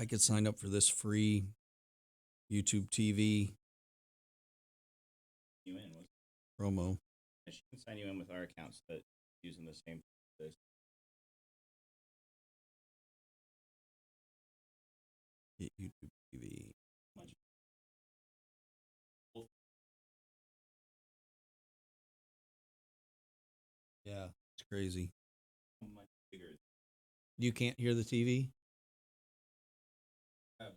I could sign up for this free YouTube TV You in with promo. she can sign you in with our accounts that using the same this. Get YouTube TV. Much. Yeah, it's crazy. Much bigger. You can't hear the TV? But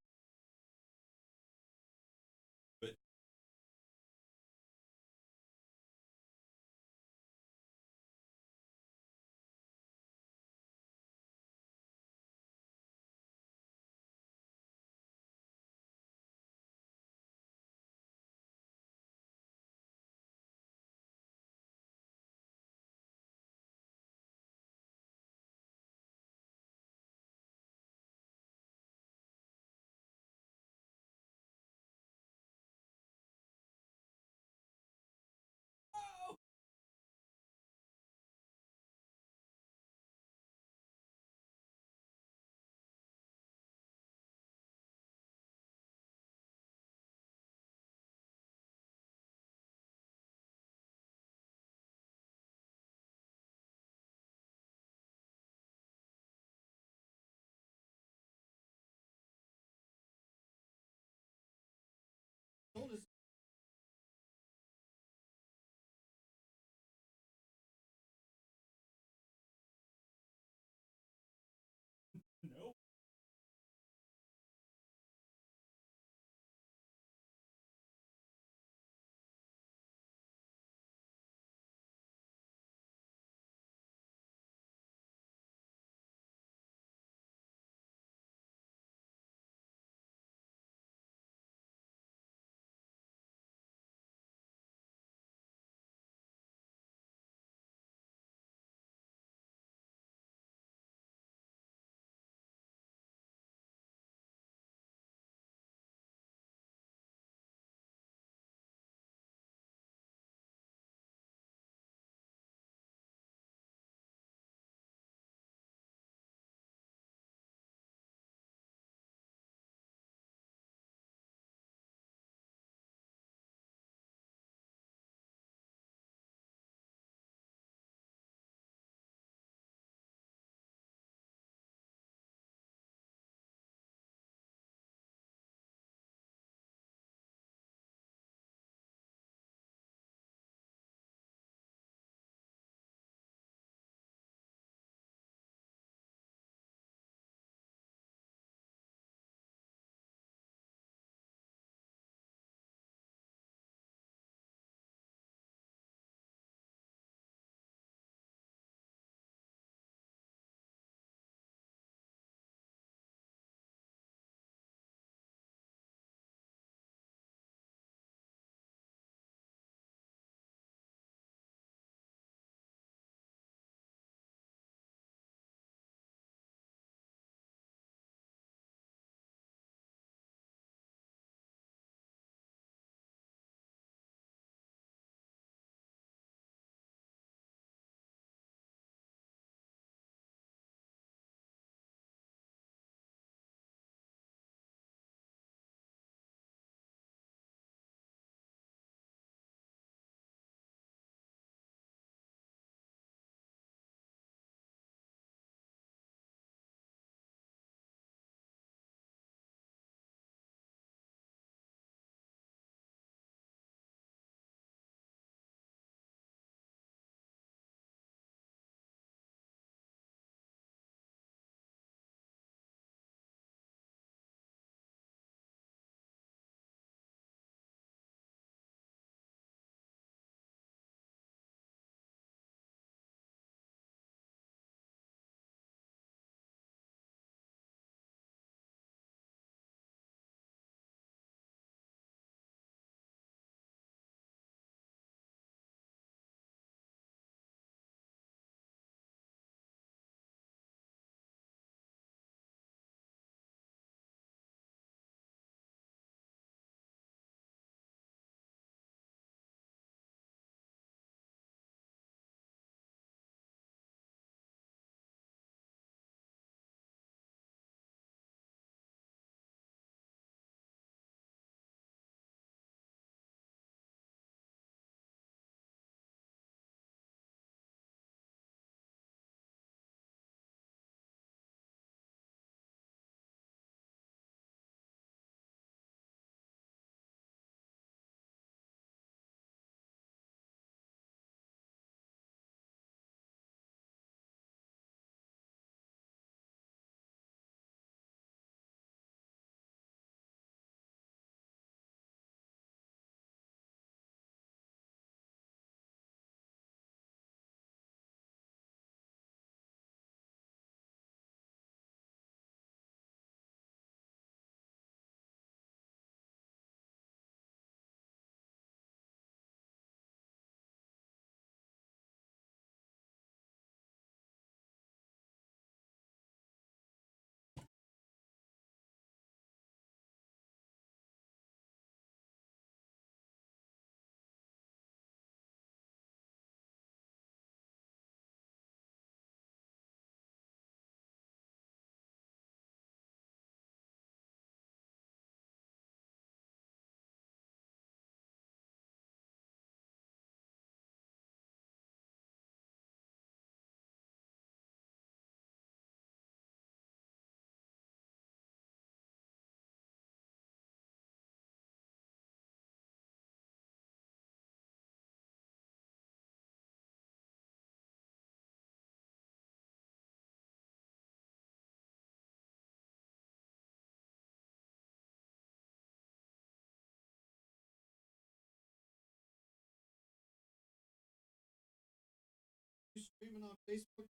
streaming on Facebook?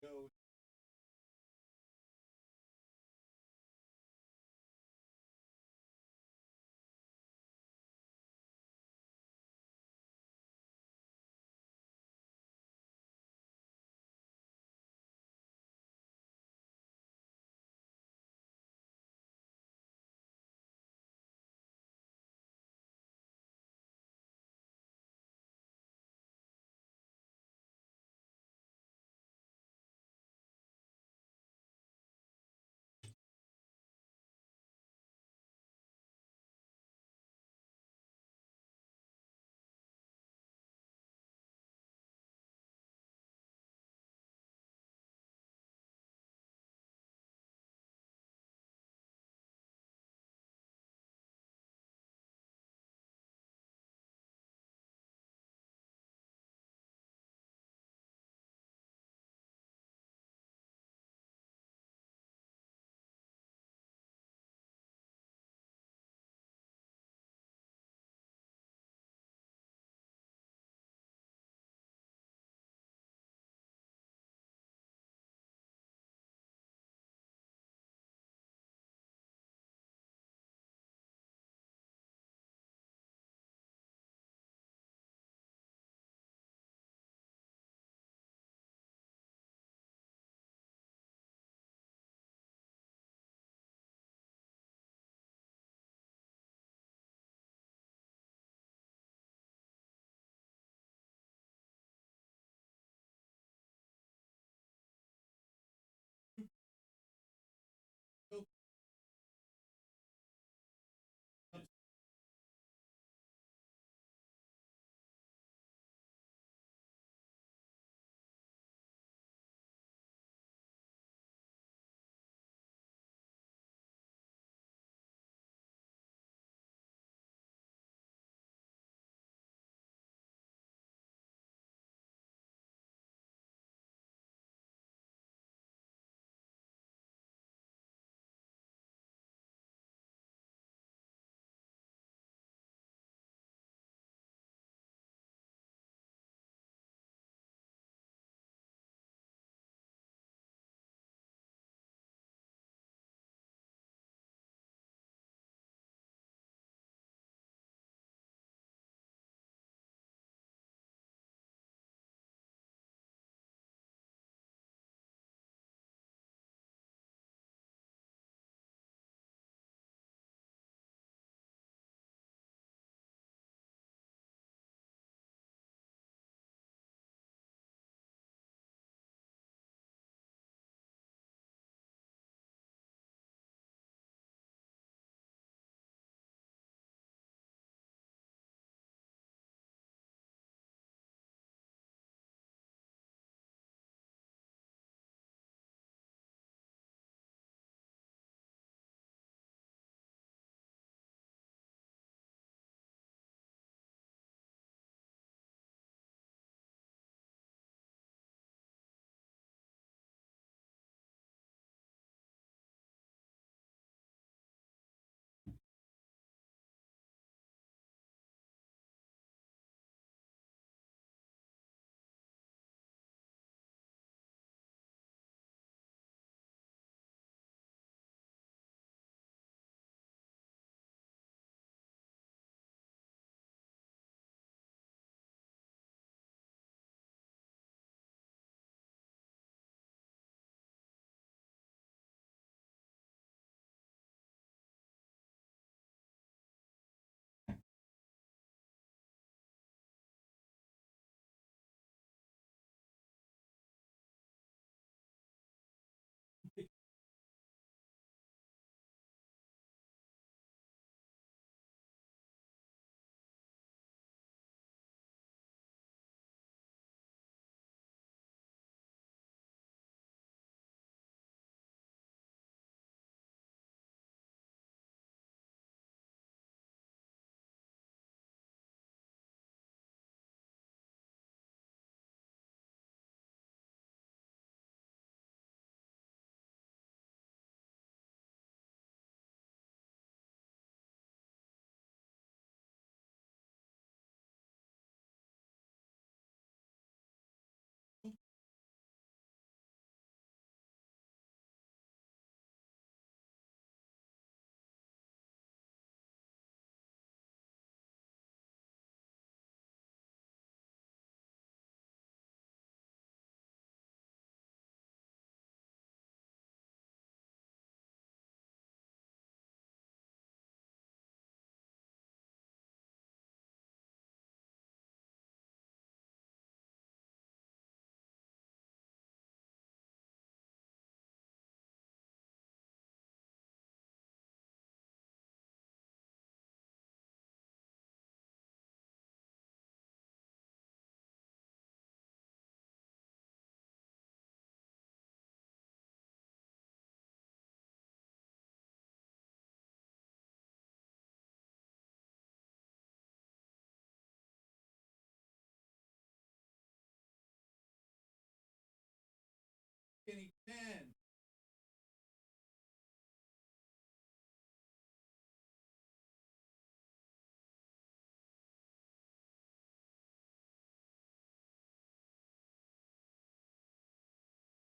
Go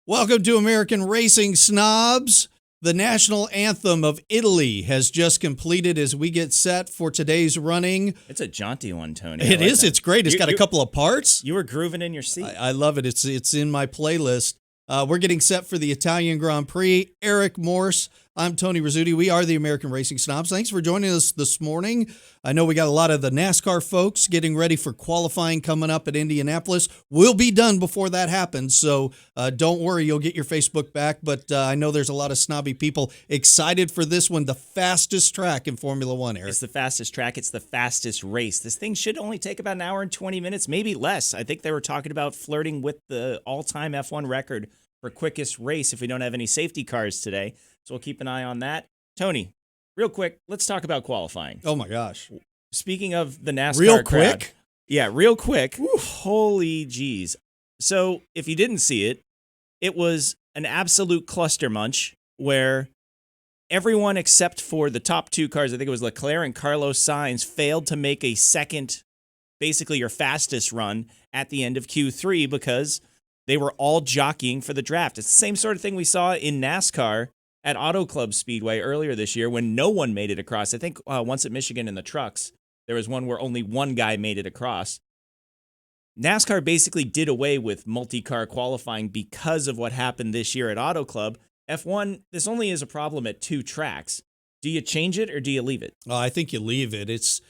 Welcome to American Racing Snobs. The national anthem of Italy has just completed as we get set for today's running. It's a jaunty one, Tony. It is. It's great. It's got a couple of parts. You were grooving in your seat. I love it. It's in my playlist. We're getting set for the Italian Grand Prix. Eric Morse. I'm Tony Rizzuti. We are the American Racing Snobs. Thanks for joining us this morning. I know we got a lot of the NASCAR folks getting ready for qualifying coming up at Indianapolis. We'll be done before that happens, so don't worry. You'll get your Facebook back, but I know there's a lot of snobby people excited for this one, the fastest track in Formula One, Eric. It's the fastest track. It's the fastest race. This thing should only take about an hour and 20 minutes, maybe less. I think they were talking about flirting with the all-time F1 record for quickest race if we don't have any safety cars today. So we'll keep an eye on that. Tony, real quick, let's talk about qualifying. Oh, my gosh. Speaking of the NASCAR real crowd, quick? Yeah, real quick. Oof. Holy jeez. So if you didn't see it, it was an absolute cluster munch where everyone except for the top two cars, I think it was Leclerc and Carlos Sainz, failed to make a second, basically your fastest run at the end of Q3 because they were all jockeying for the draft. It's the same sort of thing we saw in NASCAR at Auto Club Speedway earlier this year when no one made it across. I think once at Michigan in the trucks, there was one where only one guy made it across. NASCAR basically did away with multi-car qualifying because of what happened this year at Auto Club. F1, this only is a problem at two tracks. Do you change it or do you leave it? I think you leave it.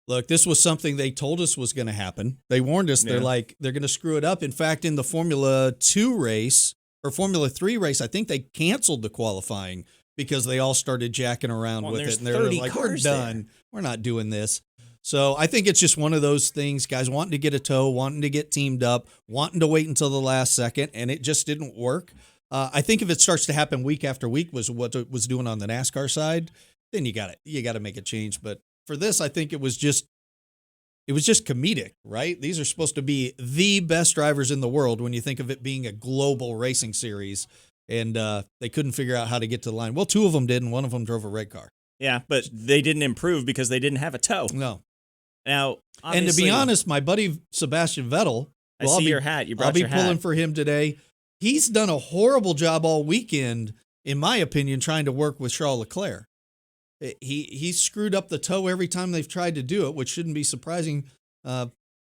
Look, this was something they told us was going to happen. They warned us. Yeah. They're going to screw it up. In fact, in the Formula 2 race or Formula 3 race, I think they canceled the qualifying because they all started jacking around with it. And they were like, we're done. There. We're not doing this. So I think it's just one of those things, guys wanting to get a tow, wanting to get teamed up, wanting to wait until the last second, and it just didn't work. I think if it starts to happen week after week was what it was doing on the NASCAR side, then you got to make a change. But for this, I think it was just comedic, right? These are supposed to be the best drivers in the world when you think of it being a global racing series, and they couldn't figure out how to get to the line. Well, two of them did, and one of them drove a red car. Yeah, but they didn't improve because they didn't have a tow. No. Now, and to be honest, my buddy Sebastian Vettel, I see your hat. You brought your hat. I'll be pulling for him today. He's done a horrible job all weekend, in my opinion, trying to work with Charles Leclerc. He screwed up the tow every time they've tried to do it, which shouldn't be surprising.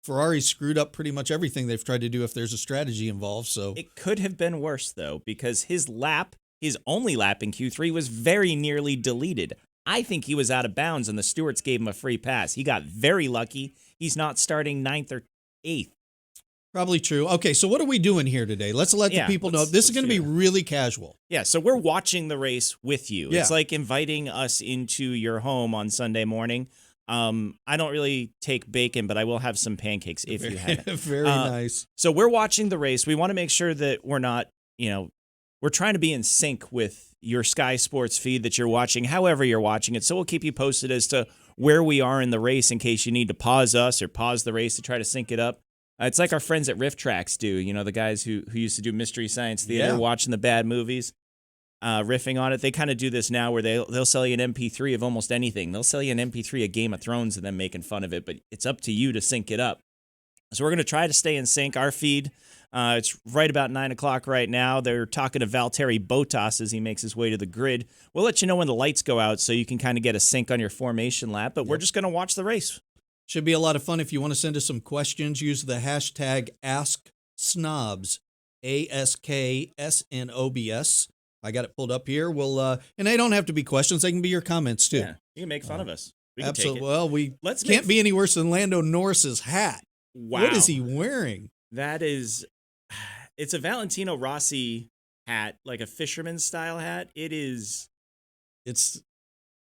Ferrari's screwed up pretty much everything they've tried to do if there's a strategy involved. So it could have been worse, though, because his only lap in Q3 was very nearly deleted. I think he was out of bounds, and the stewards gave him a free pass. He got very lucky. He's not starting 9th or 8th. Probably true. Okay, so what are we doing here today? Let's let the people know. This is going to be really casual. Yeah, so we're watching the race with you. Yeah. It's like inviting us into your home on Sunday morning. I don't really take bacon, but I will have some pancakes if you have it. Very nice. So we're watching the race. We want to make sure that we're not, we're trying to be in sync with your Sky Sports feed that you're watching, however you're watching it. So we'll keep you posted as to where we are in the race in case you need to pause us or pause the race to try to sync it up. It's like our friends at Riff Tracks do, the guys who used to do Mystery Science Theater, watching the bad movies, riffing on it. They kind of do this now where they'll sell you an MP3 of almost anything. They'll sell you an MP3 of Game of Thrones and then making fun of it, but it's up to you to sync it up. So we're going to try to stay in sync. Our feed, it's right about 9 o'clock right now. They're talking to Valtteri Bottas as he makes his way to the grid. We'll let you know when the lights go out so you can kind of get a sync on your formation lap, but we're just going to watch the race. Should be a lot of fun. If you want to send us some questions, use the hashtag AskSnobs, AskSnobs. I got it pulled up here. And they don't have to be questions. They can be your comments, too. Yeah, you can make fun of us. We can absolutely. Take it. Well, we can't be any worse than Lando Norris's hat. Wow. What is he wearing? It's a Valentino Rossi hat, like a fisherman-style hat.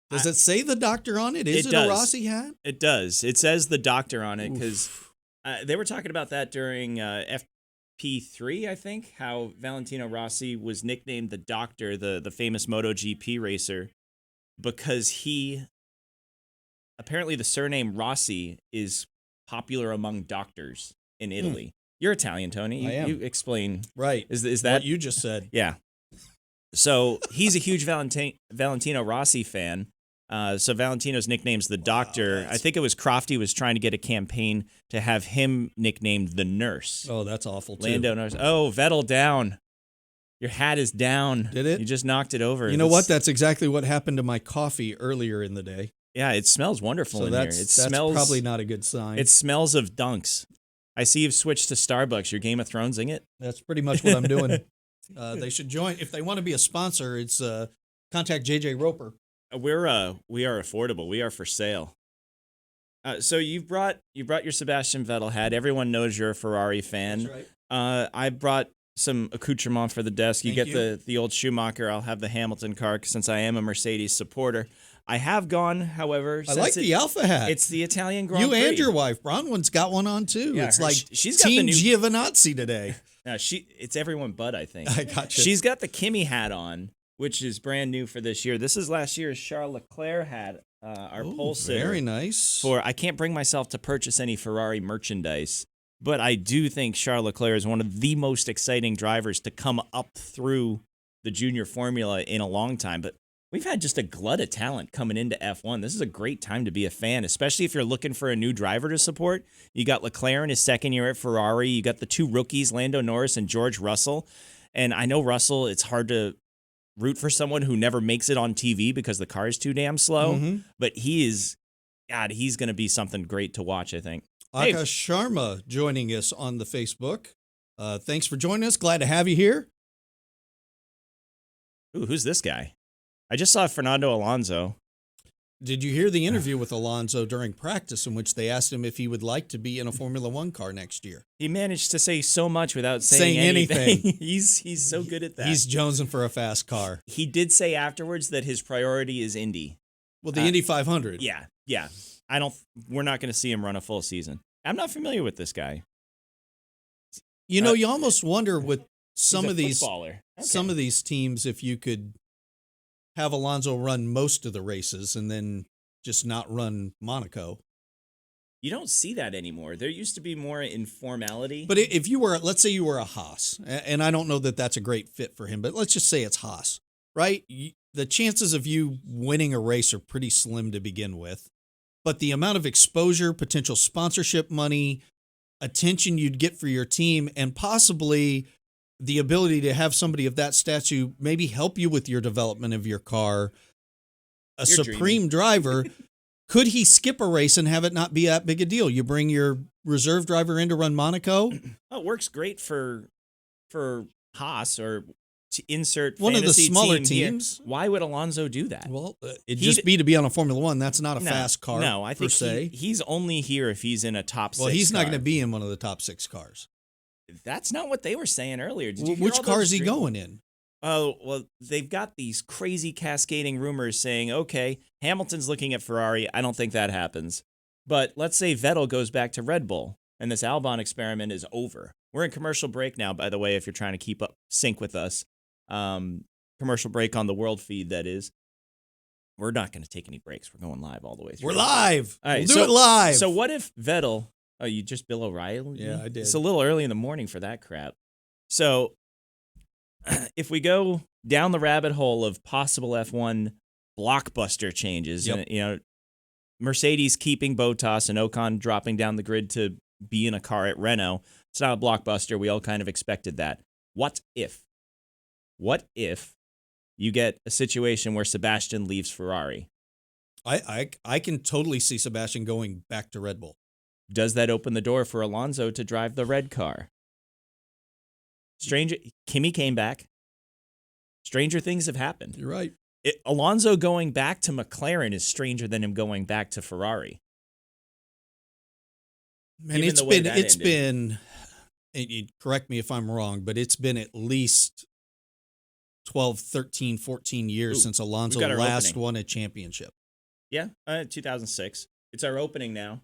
Does it say the doctor on it? Is it a Rossi hat? It does. It says the doctor on it because they were talking about that during FP3, I think, how Valentino Rossi was nicknamed the doctor, the famous MotoGP racer, because apparently the surname Rossi is popular among doctors in Italy. You're Italian, Tony. I am. You explain. Right. Is that what you just said? Yeah. So he's a huge Valentino Rossi fan. So Valentino's nickname's the doctor. I think it was Crofty was trying to get a campaign to have him nicknamed the nurse. Oh, that's awful, too. Lando Norris. Oh, Vettel down. Your hat is down. Did it? You just knocked it over. You know what? That's exactly what happened to my coffee earlier in the day. Yeah, it smells wonderful in here. It smells probably not a good sign. It smells of dunks. I see you've switched to Starbucks. You're Game of Thronesing it. That's pretty much what I'm doing. They should join if they want to be a sponsor. It's contact JJ Roper. We are affordable. We are for sale. So you brought your Sebastian Vettel hat. Everyone knows you're a Ferrari fan. That's right. I brought some accoutrement for the desk. You Thank get the old Schumacher. I'll have the Hamilton car since I am a Mercedes supporter. I have gone, however. I like the Alpha hat. It's the Italian Grand Prix. You and your wife, Bronwyn's got one on too. Yeah, it's like she's got Team the new Giovinazzi today. No, it's everyone but I think. I got you. She's got the Kimi hat on, which is brand new for this year. This is last year's Charles Leclerc hat. Our pole sitter. Very nice. I can't bring myself to purchase any Ferrari merchandise, but I do think Charles Leclerc is one of the most exciting drivers to come up through the junior formula in a long time. But we've had just a glut of talent coming into F1. This is a great time to be a fan, especially if you're looking for a new driver to support. You got Leclerc in his second year at Ferrari. You got the two rookies, Lando Norris and George Russell. And I know Russell, it's hard to root for someone who never makes it on TV because the car is too damn slow. Mm-hmm. But he's going to be something great to watch, I think. Akash Sharma joining us on the Facebook. Thanks for joining us. Glad to have you here. Ooh, who's this guy? I just saw Fernando Alonso. Did you hear the interview with Alonso during practice in which they asked him if he would like to be in a Formula One car next year? He managed to say so much without saying anything. He's so good at that. He's jonesing for a fast car. He did say afterwards that his priority is Indy. Well, the Indy 500. Yeah. We're not going to see him run a full season. I'm not familiar with this guy. You know, you almost wonder with some of these teams if you could have Alonso run most of the races and then just not run Monaco. You don't see that anymore. There used to be more informality. But if you were, let's say you were a Haas, and I don't know that that's a great fit for him, but let's just say it's Haas, right? The chances of you winning a race are pretty slim to begin with, but the amount of exposure, potential sponsorship money, attention you'd get for your team, and possibly the ability to have somebody of that statue maybe help you with your development of your car, a You're supreme dreaming. driver, could he skip a race and have it not be that big a deal? You bring your reserve driver in to run Monaco. Oh, it works great for Haas or to insert One of the fantasy smaller team teams. Here. Why would Alonso do that? Well, it'd just be to be on a Formula One. That's not a fast car. No, I think per se. he's only here if he's in a top 6 Well, he's not car. going to be in one of the top 6 cars. That's not what they were saying earlier. Did you hear Which all car those is he dream- going in? Oh, well, they've got these crazy cascading rumors saying, okay, Hamilton's looking at Ferrari. I don't think that happens. But let's say Vettel goes back to Red Bull and this Albon experiment is over. We're in commercial break now, by the way, if you're trying to keep up sync with us. Commercial break on the world feed, that is. We're not going to take any breaks. We're going live all the way through. We're live. All right, We'll do it live. So what if Vettel... Oh, you just Bill O'Reilly? Yeah, I did. It's a little early in the morning for that crap. So if we go down the rabbit hole of possible F1 blockbuster changes, Yep. and, Mercedes keeping Bottas and Ocon dropping down the grid to be in a car at Renault, it's not a blockbuster. We all kind of expected that. What if you get a situation where Sebastian leaves Ferrari? I can totally see Sebastian going back to Red Bull. Does that open the door for Alonso to drive the red car? Kimi came back. Stranger things have happened. You're right. Alonso going back to McLaren is stranger than him going back to Ferrari. And it's been, and you correct me if I'm wrong, but it's been at least 12, 13, 14 years since Alonso got our last opening. won a championship. Yeah, 2006. It's our opening now.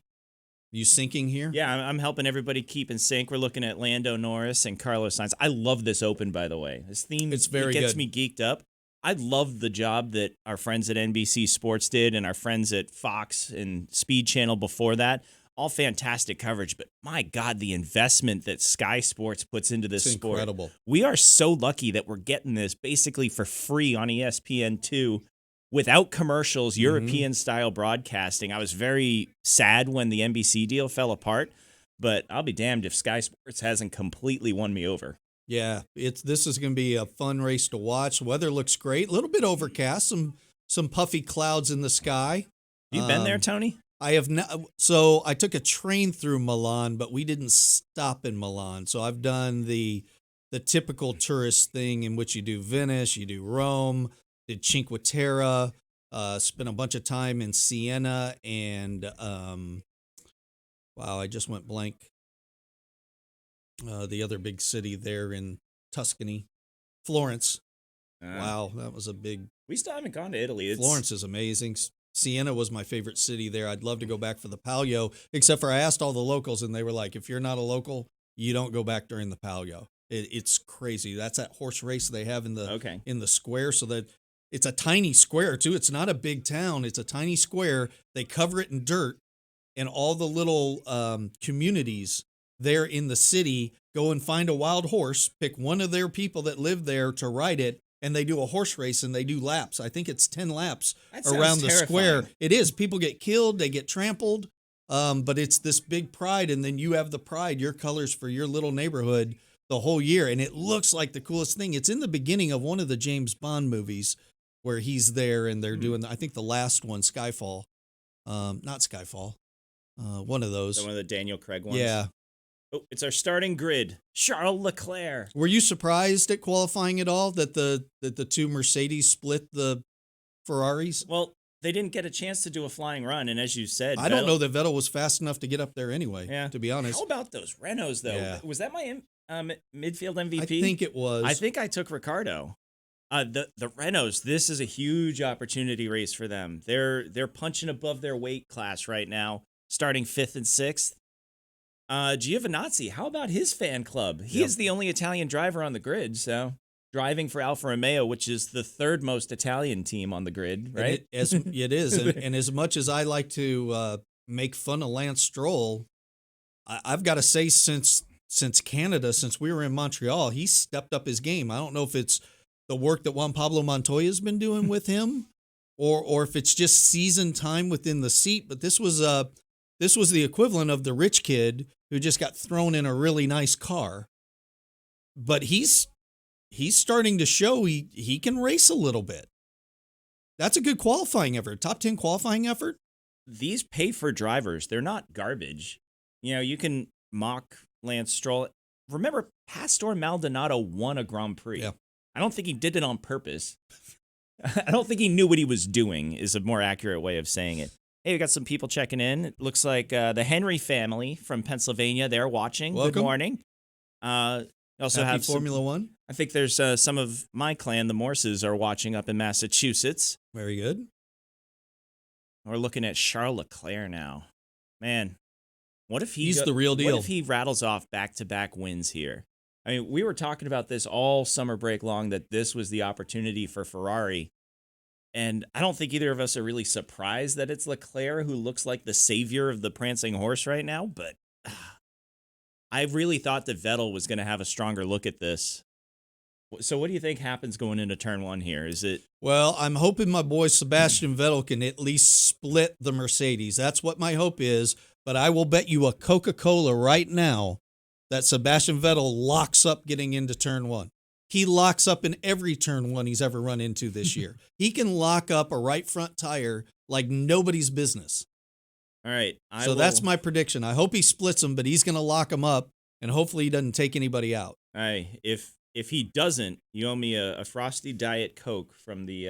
You syncing here? Yeah, I'm helping everybody keep in sync. We're looking at Lando Norris and Carlos Sainz. I love this Open, by the way. This theme It's very gets good. me geeked up. I love the job that our friends at NBC Sports did and our friends at Fox and Speed Channel before that. All fantastic coverage, but my God, the investment that Sky Sports puts into this It's sport. incredible. We are so lucky that we're getting this basically for free on ESPN2 without commercials, European-style broadcasting. I was very sad when the NBC deal fell apart, but I'll be damned if Sky Sports hasn't completely won me over. Yeah, this is going to be a fun race to watch. Weather looks great. A little bit overcast, some puffy clouds in the sky. You been there, Tony? I have not. So I took a train through Milan, but we didn't stop in Milan. So I've done the typical tourist thing in which you do Venice, you do Rome, did Cinque Terre, spent a bunch of time in Siena, and wow, I just went blank. The other big city there in Tuscany, Florence. Wow, that was a big. We still haven't gone to Italy. Florence is amazing. Siena was my favorite city there. I'd love to go back for the Palio, except for I asked all the locals, and they were like, if you're not a local, you don't go back during the Palio. It's crazy. That's that horse race they have in the square, so that it's a tiny square, too. It's not a big town. It's a tiny square. They cover it in dirt, and all the little communities there in the city go and find a wild horse, pick one of their people that live there to ride it, and they do a horse race and they do laps. I think it's 10 laps around the square. It is. People get killed, they get trampled, but it's this big pride, and then you have the pride, your colors for your little neighborhood the whole year, and it looks like the coolest thing. It's in the beginning of one of the James Bond movies where he's there and they're doing, I think the last one, Skyfall. Not Skyfall. One of those. One of the Daniel Craig ones? Yeah. Oh, it's our starting grid. Charles Leclerc. Were you surprised at qualifying at all that the two Mercedes split the Ferraris? Well, they didn't get a chance to do a flying run, and as you said, I don't know that Vettel was fast enough to get up there anyway. Yeah. To be honest. How about those Renaults though? Yeah. Was that my midfield MVP? I think it was. I think I took Ricardo. The Renaults. This is a huge opportunity race for them. They're punching above their weight class right now, starting 5th and 6th. Giovinazzi, how about his fan club? He is the only Italian driver on the grid, so driving for Alfa Romeo, which is the third most Italian team on the grid, right? It is, and as much as I like to make fun of Lance Stroll, I've got to say since Canada, since we were in Montreal, he stepped up his game. I don't know if it's the work that Juan Pablo Montoya's been doing with him, or if it's just season time within the seat, but this was the equivalent of the rich kid who just got thrown in a really nice car. But he's starting to show he can race a little bit. That's a good qualifying effort. Top 10 qualifying effort. These pay for drivers, they're not garbage. You know, you can mock Lance Stroll. Remember, Pastor Maldonado won a Grand Prix. Yeah. I don't think he did it on purpose. I don't think he knew what he was doing is a more accurate way of saying it. Hey, we got some people checking in. It looks like the Henry family from Pennsylvania, they're watching. Welcome. Good morning. Also Happy have Formula One. I think there's some of my clan, the Morses, are watching up in Massachusetts. Very good. We're looking at Charles Leclerc now. Man, what if he's the real deal? What if he rattles off back-to-back wins here? I mean, we were talking about this all summer break long, that this was the opportunity for Ferrari. And I don't think either of us are really surprised that it's Leclerc who looks like the savior of the prancing horse right now. But I really thought that Vettel was going to have a stronger look at this. So what do you think happens going into turn 1 here? Is it? Well, I'm hoping my boy Sebastian Vettel can at least split the Mercedes. That's what my hope is. But I will bet you a Coca-Cola right now that Sebastian Vettel locks up getting into turn 1. He locks up in every turn 1 he's ever run into this year. He can lock up a right front tire like nobody's business. All right. That's my prediction. I hope he splits them, but he's going to lock them up, and hopefully he doesn't take anybody out. All right. If he doesn't, you owe me a Frosty Diet Coke from the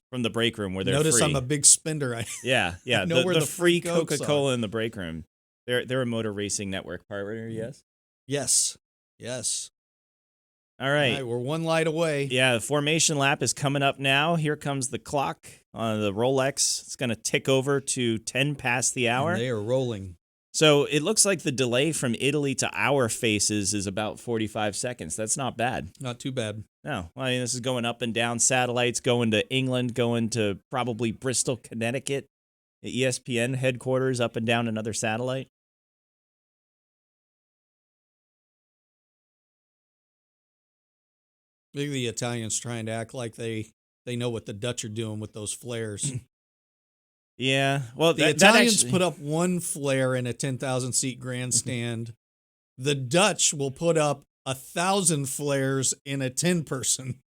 from the break room where they're Notice free. I'm a big spender. Yeah. I know where the the free Cokes Coca-Cola in the break room. They're a Motor Racing Network partner, yes? Yes. All right. We're one light away. Yeah, the formation lap is coming up now. Here comes the clock on the Rolex. It's going to tick over to 10 past the hour. And they are rolling. So it looks like the delay from Italy to our faces is about 45 seconds. That's not bad. Not too bad. No. I mean, this is going up and down satellites, going to England, going to probably Bristol, Connecticut, the ESPN headquarters, up and down another satellite. Look at the Italians trying to act like they know what the Dutch are doing with those flares. Yeah. Well, the Italians put up one flare in a 10,000-seat grandstand. The Dutch will put up 1,000 flares in a 10-person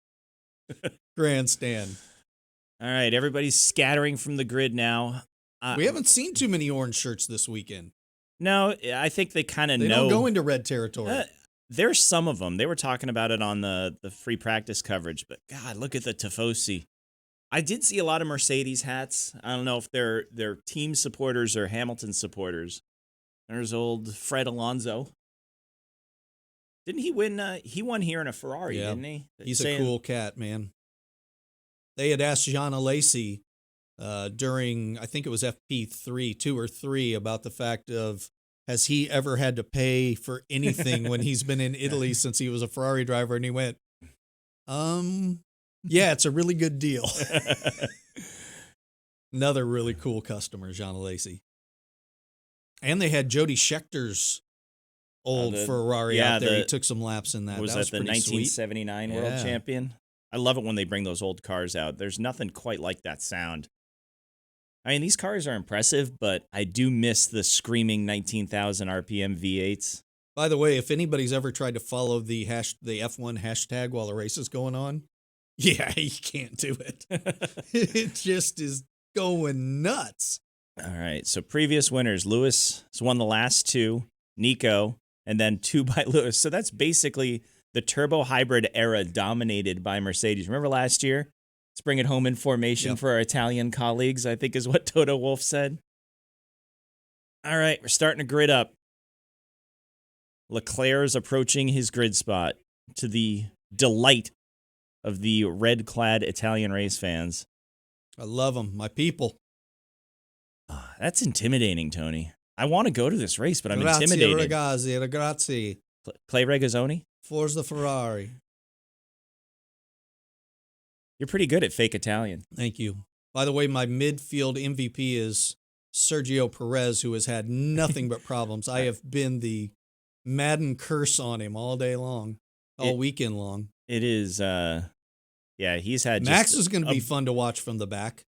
grandstand. All right, everybody's scattering from the grid now. We haven't seen too many orange shirts this weekend. No, I think they kind of know. They don't go into red territory. There's some of them. They were talking about it on the free practice coverage, but God, look at the Tifosi. I did see a lot of Mercedes hats. I don't know if they're team supporters or Hamilton supporters. There's old Fred Alonso. Didn't he win? He won here in a Ferrari, didn't he? He's a cool cat, man. They had asked Jean Alesi during, I think it was FP3, 2 or 3, about the fact of, has he ever had to pay for anything when he's been in Italy since he was a Ferrari driver? And he went, yeah, it's a really good deal. Another really cool customer, Jean Alesi. And they had Jody Schechter's old Ferrari out there. He took some laps in that. Was that the 1979 sweet. World Champion? I love it when they bring those old cars out. There's nothing quite like that sound. I mean, these cars are impressive, but I do miss the screaming 19,000 RPM V8s. By the way, if anybody's ever tried to follow the F1 hashtag while the race is going on, yeah, you can't do it. It just is going nuts. All right, so previous winners. Lewis has won the last 2, Nico, and then 2 by Lewis. So that's basically the turbo hybrid era dominated by Mercedes. Remember last year? Let's bring it home in formation for our Italian colleagues, I think is what Toto Wolff said. All right, we're starting to grid up. Leclerc is approaching his grid spot to the delight of the red-clad Italian race fans. I love them, my people. That's intimidating, Tony. I want to go to this race, but I'm intimidated. Grazie. Clay Regazzoni? Forza Ferrari. You're pretty good at fake Italian. Thank you. By the way, my midfield MVP is Sergio Perez, who has had nothing but problems. I have been the Madden curse on him all day long, all weekend long. It is, he's had Max is going to be fun to watch from the back.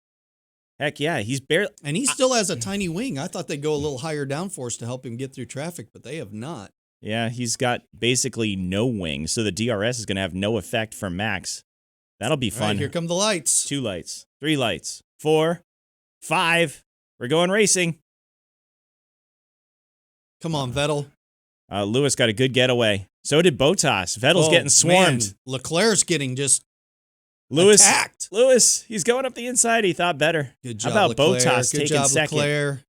Heck yeah, he's barely... And he still has a tiny wing. I thought they'd go a little higher downforce to help him get through traffic, but they have not. Yeah, he's got basically no wing, so the DRS is going to have no effect for Max. That'll be fun. All right, here come the lights. 2 lights, 3 lights, 4, 5. We're going racing. Come on, Vettel. Lewis got a good getaway. So did Bottas. Vettel's getting swarmed. Man. Leclerc's getting just Lewis, attacked. Lewis, he's going up the inside. He thought better. Good job, How about Leclerc. Bottas Good taking job, second? Leclerc.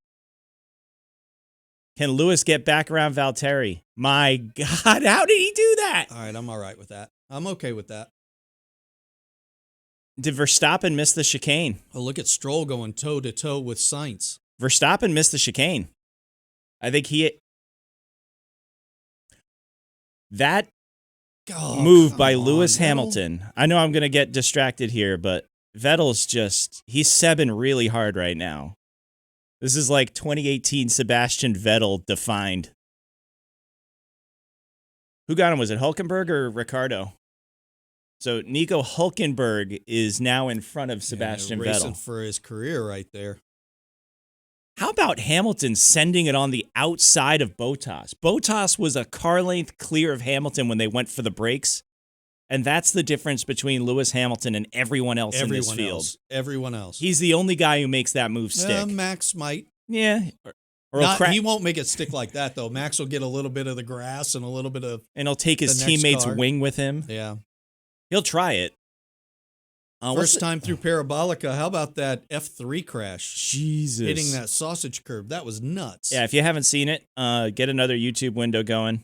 Can Lewis get back around Valtteri? My God, how did he do that? All right, I'm all right with that. I'm okay with that. Did Verstappen miss the chicane? Oh, look at Stroll going toe-to-toe with Sainz. Verstappen missed the chicane. I think that move by Lewis Hamilton. I know I'm going to get distracted here, but Vettel's he's sebbing really hard right now. This is like 2018 Sebastian Vettel defined. Who got him? Was it Hülkenberg or Ricciardo? So Nico Hülkenberg is now in front of Sebastian racing Vettel. For his career right there. How about Hamilton sending it on the outside of Bottas? Bottas was a car length clear of Hamilton when they went for the brakes. And that's the difference between Lewis Hamilton and everyone else in this field. Everyone else. He's the only guy who makes that move stick. Max might. Yeah. He won't make it stick like that, though. Max will get a little bit of the grass and a little bit of and he'll take his teammate's wing with him. Yeah. He'll try it. First time through Parabolica. How about that F3 crash? Jesus. Hitting that sausage curb. That was nuts. Yeah, if you haven't seen it, get another YouTube window going.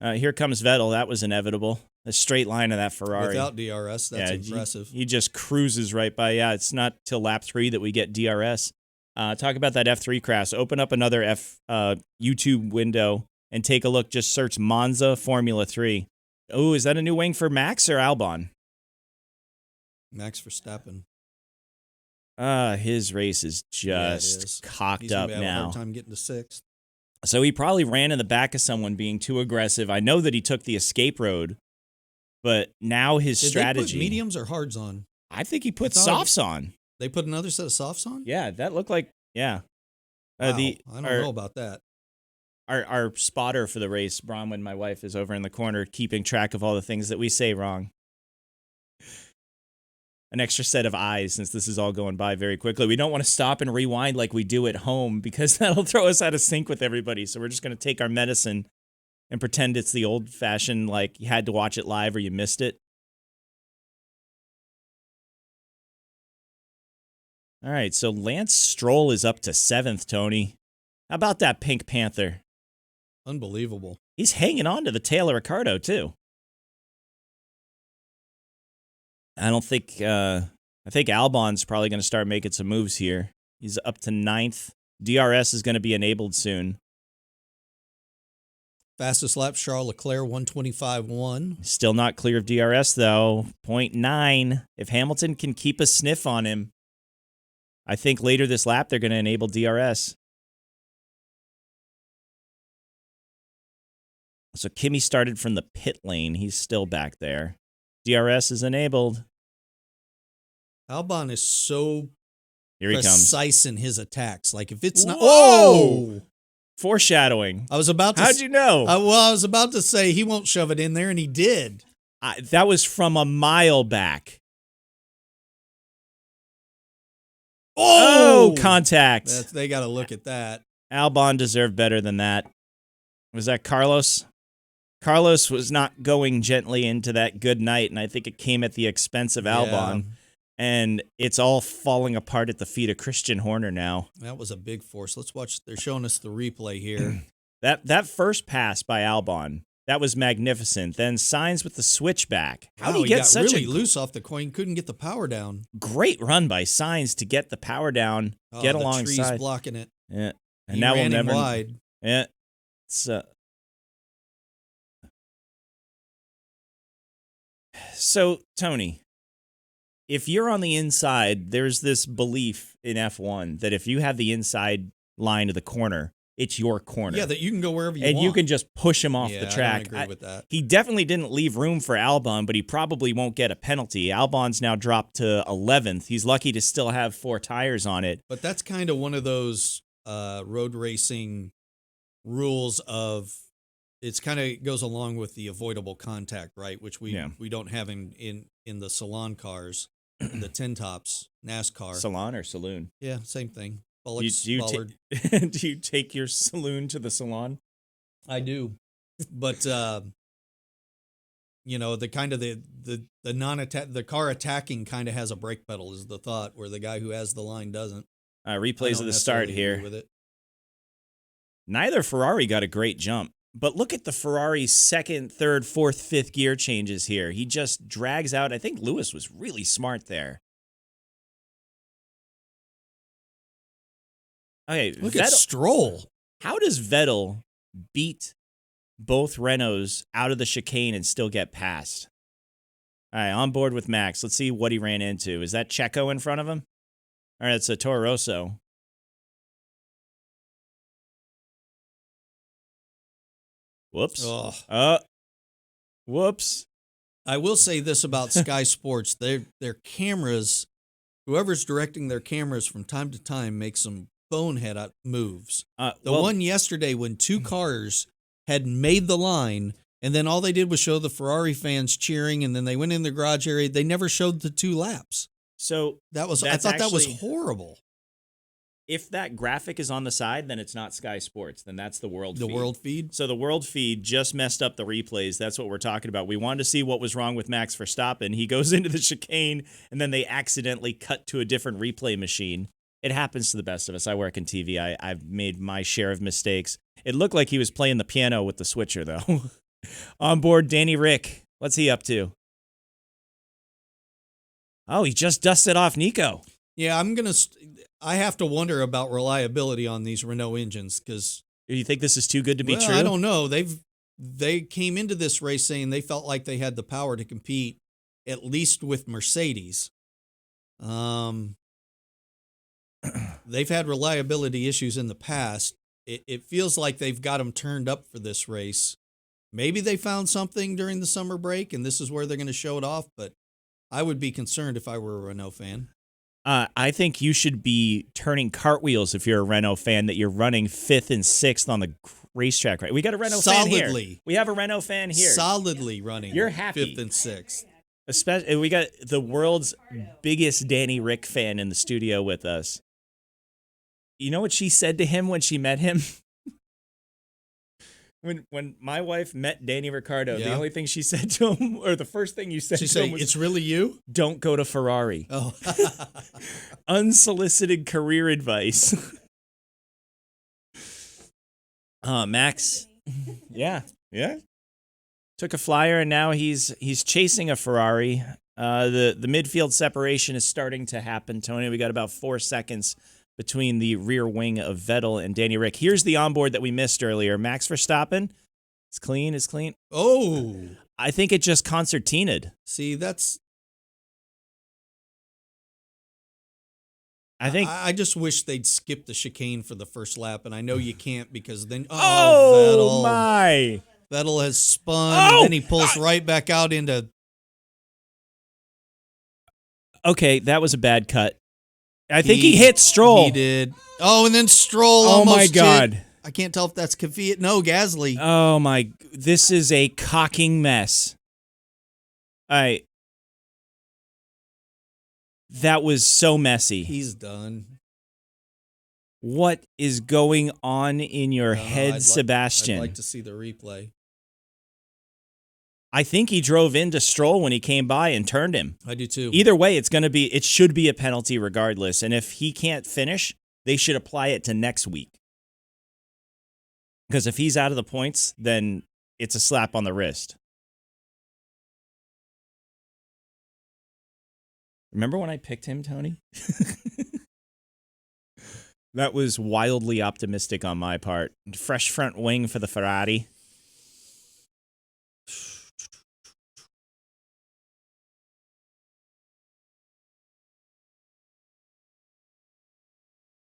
Here comes Vettel. That was inevitable. A straight line of that Ferrari. Without DRS, that's impressive. He just cruises right by. Yeah, it's not till lap 3 that we get DRS. Talk about that F3 crash. Open up another YouTube window and take a look. Just search Monza Formula 3. Oh, is that a new wing for Max or Albon? Max Verstappen. His race is just cocked up now. He's going to have a hard time getting to 6th. So he probably ran in the back of someone being too aggressive. I know that he took the escape road, but now his strategy. Did they put mediums or hards on? I think he put softs on. They put another set of softs on? Yeah, that looked like, yeah. Wow, I don't know about that. our spotter for the race, Bronwyn, my wife, is over in the corner keeping track of all the things that we say wrong. An extra set of eyes since this is all going by very quickly. We don't want to stop and rewind like we do at home because that'll throw us out of sync with everybody. So we're just going to take our medicine and pretend it's the old-fashioned, like you had to watch it live or you missed it. All right, so Lance Stroll is up to 7th, Tony. How about that Pink Panther? Unbelievable. He's hanging on to the tail of Ricciardo, too. I think Albon's probably going to start making some moves here. He's up to 9th. DRS is going to be enabled soon. Fastest lap, Charles Leclerc, 125.1. Still not clear of DRS, though. 0.9. If Hamilton can keep a sniff on him, I think later this lap they're going to enable DRS. So Kimi started from the pit lane. He's still back there. DRS is enabled. Albon is so Here he precise in his attacks. Like if it's not... Whoa! Foreshadowing. I was about to... How'd you know? I was about to say he won't shove it in there, and he did. That was from a mile back. Oh, contact. They got to look at that. Albon deserved better than that. Was that Carlos? Carlos was not going gently into that good night, and I think it came at the expense of Albon. Yeah. And it's all falling apart at the feet of Christian Horner now. That was a big force. Let's watch. They're showing us the replay here. That first pass by Albon, that was magnificent. Then Sainz with the switchback. How did he get such really loose off the coin? Couldn't get the power down. Great run by Sainz to get the power down, get alongside. The tree's blocking it. Yeah, and he now ran we'll never. Wide. Yeah, it's. So Tony, if you're on the inside, there's this belief in F1 that if you have the inside line of the corner, it's your corner. Yeah, that you can go wherever you want. And you can just push him off the track. I don't agree with that. He definitely didn't leave room for Albon, but he probably won't get a penalty. Albon's now dropped to 11th. He's lucky to still have 4 tires on it. But that's kind of one of those road racing rules of it's kind of goes along with the avoidable contact, right? Which we don't have in the salon cars. The tin tops, NASCAR. Salon or saloon? Yeah, same thing. Do you take your saloon to the salon? I do. But the kind of the car attacking kind of has a brake pedal is the thought, where the guy who has the line doesn't. Replays of the start here. With it. Neither Ferrari got a great jump. But look at the Ferrari 2nd, 3rd, 4th, 5th gear changes here. He just drags out. I think Lewis was really smart there. Okay, look at Stroll. How does Vettel beat both Renaults out of the chicane and still get past? All right, on board with Max. Let's see what he ran into. Is that Checo in front of him? All right, it's a Toro Rosso. Whoops. Whoops. I will say this about Sky Sports. Their cameras, whoever's directing their cameras from time to time makes some bonehead moves. One yesterday when 2 cars had made the line, and then all they did was show the Ferrari fans cheering, and then they went in the garage area. They never showed the 2 laps. So I thought that was horrible. If that graphic is on the side, then it's not Sky Sports. Then that's the world feed. The world feed? So the world feed just messed up the replays. That's what we're talking about. We wanted to see what was wrong with Max Verstappen. He goes into the chicane, and then they accidentally cut to a different replay machine. It happens to the best of us. I work in TV. I've made my share of mistakes. It looked like he was playing the piano with the switcher, though. On board, Danny Rick. What's he up to? Oh, he just dusted off Nico. Yeah, I have to wonder about reliability on these Renault engines because. You think this is too good to be true? I don't know. They came into this race saying they felt like they had the power to compete, at least with Mercedes. They've had reliability issues in the past. It feels like they've got them turned up for this race. Maybe they found something during the summer break, and this is where they're going to show it off, but I would be concerned if I were a Renault fan. I think you should be turning cartwheels if you're a Renault fan that you're running 5th and 6th on the racetrack. Right? We got a Renault fan here. We have a Renault fan here. Solidly running. You're happy. 5th and 6th. Especially, we got the world's biggest Danny Rick fan in the studio with us. You know what she said to him when she met him? When my wife met Danny Ricciardo, the only thing she said to him, or the first thing you said to him was, "It's really you? Don't go to Ferrari." Oh. Unsolicited career advice. Max. Yeah. Took a flyer, and now he's chasing a Ferrari. The midfield separation is starting to happen, Tony. We got about 4 seconds between the rear wing of Vettel and Danny Rick. Here's the onboard that we missed earlier. Max Verstappen. It's clean. Oh. I think it just concertinaed. See, that's... I just wish they'd skip the chicane for the first lap, and I know you can't because then... Oh, my. Vettel has spun, and then he pulls right back out into... Okay, that was a bad cut. I think he hit Stroll. He did. Oh, and then Stroll almost my God. hit. I can't tell if that's Kvyat. No, Gasly. Oh, my. This is a cocking mess. That was so messy. He's done. What is going on in your head, Sebastian? I'd like to see the replay. I think he drove into Stroll when he came by and turned him. I do too. Either way, it should be a penalty regardless. And if he can't finish, they should apply it to next week. Because if he's out of the points, then it's a slap on the wrist. Remember when I picked him, Tony? That was wildly optimistic on my part. Fresh front wing for the Ferrari.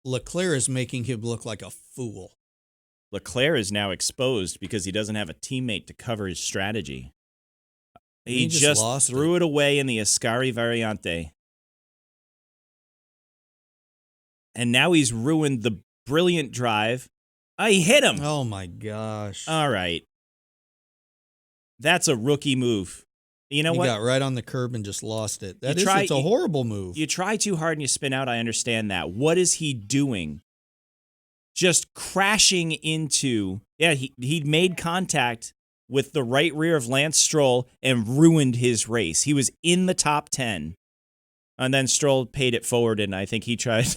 Leclerc is making him look like a fool. Leclerc is now exposed because he doesn't have a teammate to cover his strategy. He just threw it away in the Ascari Variante. And now he's ruined the brilliant drive. He hit him. Oh, my gosh. All right. That's a rookie move. You know what? He got right on the curb and just lost it. It's a horrible move. You try too hard and you spin out, I understand that. What is he doing? Just crashing into... Yeah, he made contact with the right rear of Lance Stroll and ruined his race. He was in the top 10. And then Stroll paid it forward, and I think he tried...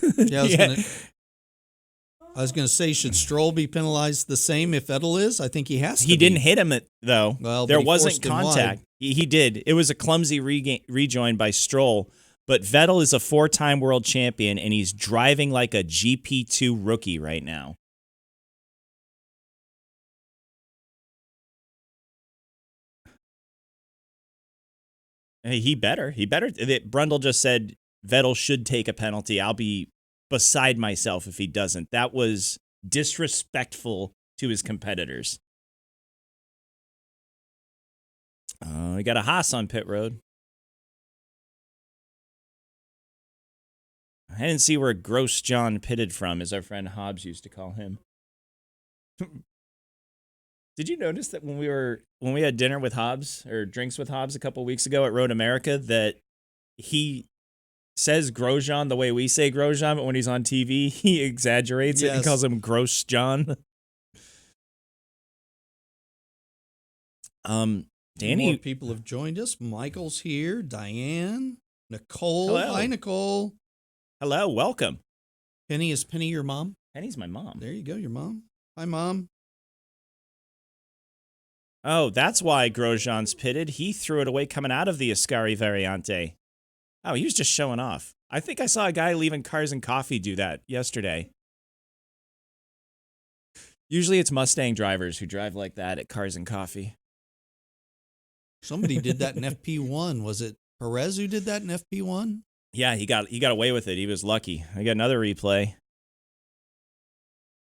I was going to say, should Stroll be penalized the same if Vettel is? I think he has to. He didn't hit him, though. Well, there wasn't contact. He did. It was a clumsy rejoin by Stroll, but Vettel is a 4-time world champion, and he's driving like a GP2 rookie right now. Hey, he better. Brundle just said Vettel should take a penalty. I'll be beside myself if he doesn't. That was disrespectful to his competitors. We got a Haas on pit road. I didn't see where Gross John pitted from, as our friend Hobbs used to call him. Did you notice that when we had dinner with Hobbs or drinks with Hobbs a couple weeks ago at Road America that he says Grosjean the way we say Grosjean, but when he's on TV, he exaggerates it and calls him Gross John. Danny, more people have joined us. Michael's here. Diane, Nicole. Hello. Hi, Nicole. Hello, welcome. Penny, is Penny your mom? Penny's my mom. There you go, your mom. Hi, Mom. Oh, that's why Grosjean's pitted. He threw it away coming out of the Ascari Variante. Oh, he was just showing off. I think I saw a guy leaving Cars and Coffee do that yesterday. Usually it's Mustang drivers who drive like that at Cars and Coffee. Somebody did that in FP1. Was it Perez who did that in FP1? Yeah, he got away with it. He was lucky. I got another replay.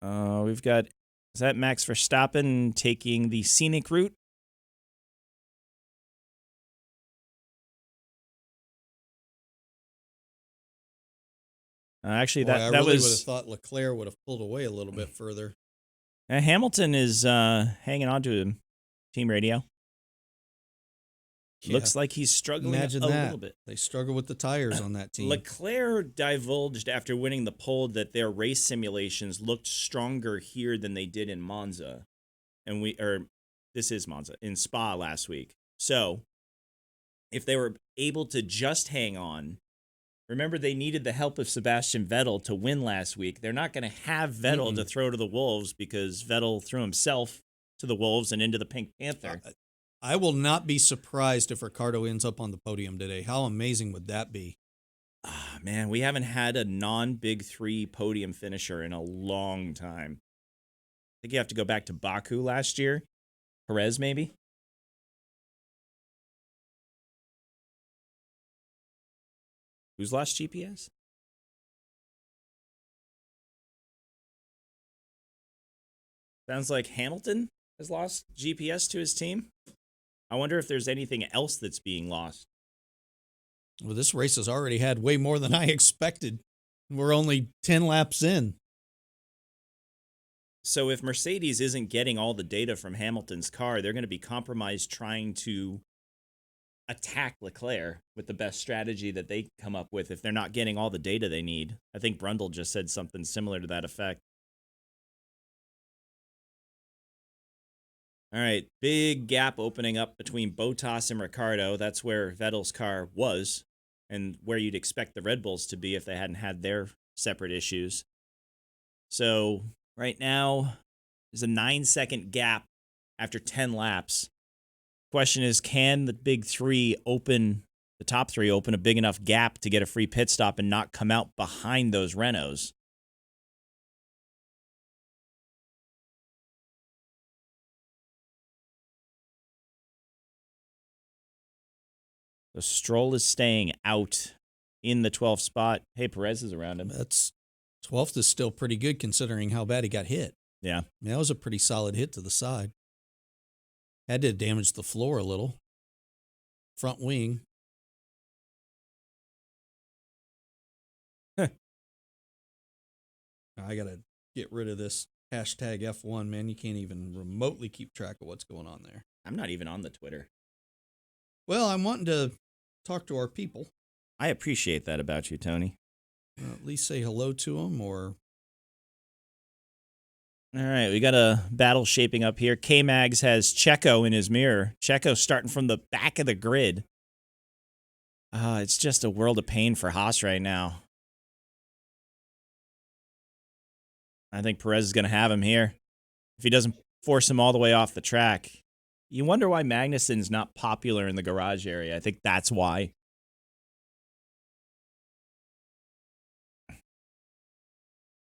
We've got, is that Max Verstappen taking the scenic route? Actually, Boy, I that really would have was thought Leclerc would have pulled away a little bit further. Hamilton is hanging on to him. Team radio. Yeah. Looks like he's struggling Imagine a that. little bit. They struggle with the tires on that team. Leclerc divulged after winning the pole that their race simulations looked stronger here than they did in Monza. This is Monza, in Spa last week. So, if they were able to just hang on, remember they needed the help of Sebastian Vettel to win last week. They're not going to have Vettel to throw to the Wolves because Vettel threw himself to the Wolves and into the Pink Panther. I will not be surprised if Ricardo ends up on the podium today. How amazing would that be? Ah, man, we haven't had a non-Big Three podium finisher in a long time. I think you have to go back to Baku last year. Perez, maybe? Who's lost GPS? Sounds like Hamilton has lost GPS to his team. I wonder if there's anything else that's being lost. Well, this race has already had way more than I expected. We're only 10 laps in. So if Mercedes isn't getting all the data from Hamilton's car, they're going to be compromised trying to attack Leclerc with the best strategy that they come up with if they're not getting all the data they need. I think Brundle just said something similar to that effect. All right, big gap opening up between Bottas and Ricciardo. That's where Vettel's car was and where you'd expect the Red Bulls to be if they hadn't had their separate issues. So right now, there's a 9-second gap after 10 laps. Question is, can the big three open, the top three open a big enough gap to get a free pit stop and not come out behind those Renaults? So Stroll is staying out in the 12th spot. Hey, Perez is around him. That's 12th is still pretty good considering how bad he got hit. Yeah. I mean, that was a pretty solid hit to the side. Had to damage the floor a little. Front wing. I got to get rid of this hashtag F1, man. You can't even remotely keep track of what's going on there. I'm not even on the Twitter. Well, I'm wanting to talk to our people. I appreciate that about you, Tony. At least say hello to them or... All right, we got a battle shaping up here. K-Mags has Checo in his mirror. Checo starting from the back of the grid. It's just a world of pain for Haas right now. I think Perez is going to have him here if he doesn't force him all the way off the track. You wonder why Magnussen's not popular in the garage area. I think that's why.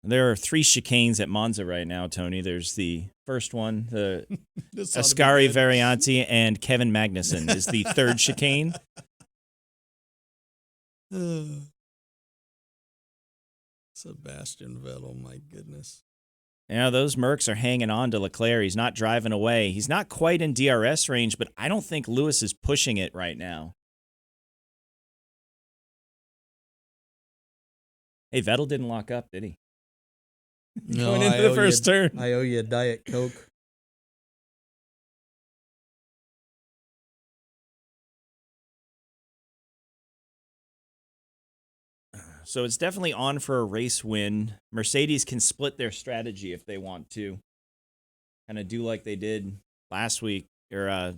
There are 3 chicanes at Monza right now, Tony. There's the first one, the Ascari Varianti, and Kevin Magnussen is the third chicane. Sebastian Vettel, my goodness. Yeah, those Mercs are hanging on to Leclerc. He's not driving away. He's not quite in DRS range, but I don't think Lewis is pushing it right now. Hey, Vettel didn't lock up, did he? No, Going into the first turn. I owe you a Diet Coke. So it's definitely on for a race win. Mercedes can split their strategy if they want to. Kind of do like they did last week, or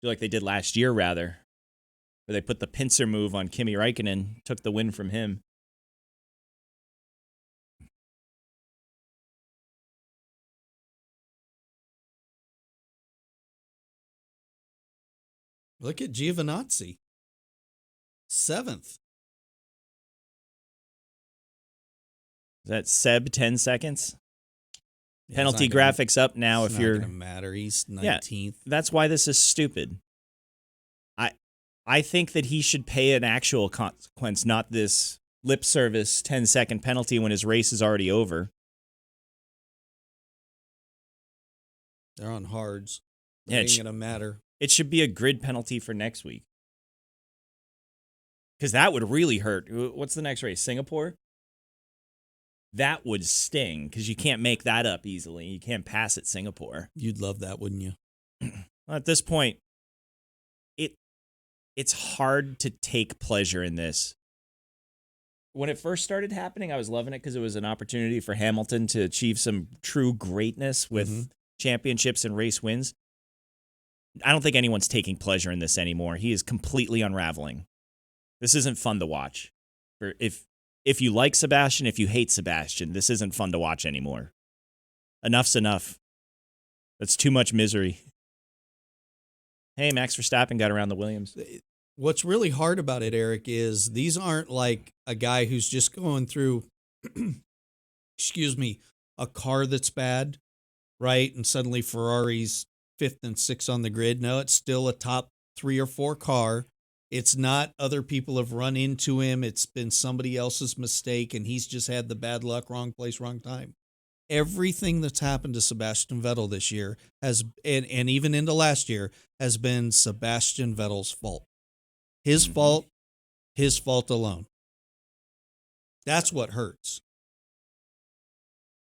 do like they did last year, rather, where they put the pincer move on Kimi Räikkönen, took the win from him. Look at Giovinazzi. 7th. Is that Seb 10 seconds? Yeah, Penalty graphics up now if you're... It's not going to matter. He's 19th. Yeah, that's why this is stupid. I think that he should pay an actual consequence, not this lip service 10-second penalty when his race is already over. They're on hards. Yeah, It ain't going to matter. It should be a grid penalty for next week. Because that would really hurt. What's the next race? Singapore? that would sting because you can't make that up easily. You can't pass at Singapore. You'd love that, wouldn't you? Well, at this point, it's hard to take pleasure in this. When it first started happening, I was loving it because it was an opportunity for Hamilton to achieve some true greatness with championships and race wins. I don't think anyone's taking pleasure in this anymore. He is completely unraveling. This isn't fun to watch. If you like Sebastian, if you hate Sebastian, this isn't fun to watch anymore. Enough's enough. That's too much misery. Hey, Max Verstappen got around the Williams. What's really hard about it, Eric, is these aren't like a guy who's just going through, excuse me, a car that's bad, right? And suddenly Ferrari's 5th and 6th on the grid. No, it's still a top 3 or 4 car. It's not other people have run into him. It's been somebody else's mistake, and he's just had the bad luck, wrong place, wrong time. Everything that's happened to Sebastian Vettel this year has, and even into last year, has been Sebastian Vettel's fault. His fault, his fault alone. That's what hurts.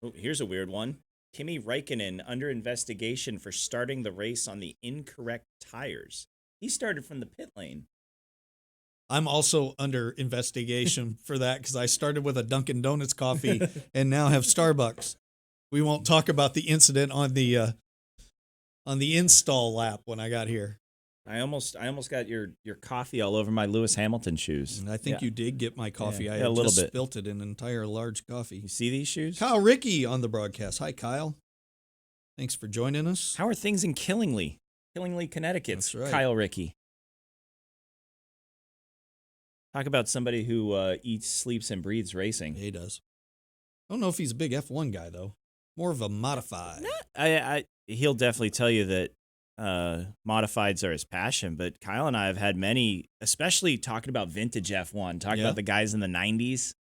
Oh, here's a weird one. Kimi Räikkönen under investigation for starting the race on the incorrect tires. He started from the pit lane. I'm also under investigation for that because I started with a Dunkin' Donuts coffee and now have Starbucks. We won't talk about the incident on the install lap when I got here. I almost got your coffee all over my Lewis Hamilton shoes. And I think you did get my coffee. I a little just bit. spilt it in an entire large coffee. You see these shoes? Kyle Rickey on the broadcast. Hi, Kyle. Thanks for joining us. How are things in Killingly? Killingly, Connecticut. That's right. Kyle Rickey. Talk about somebody who eats, sleeps, and breathes racing. He does. I don't know if he's a big F1 guy, though. More of a modified. He'll definitely tell you that modifieds are his passion, but Kyle and I have had many, especially talking about vintage F1, talking about the guys in the 90s.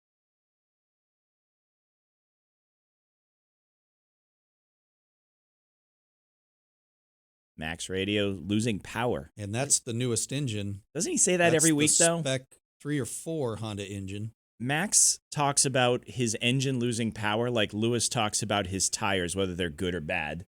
Max Radio losing power. And that's the newest engine. Doesn't he say that every week, though? Spec 3 or 4 Honda engine. Max talks about his engine losing power like Lewis talks about his tires, whether they're good or bad.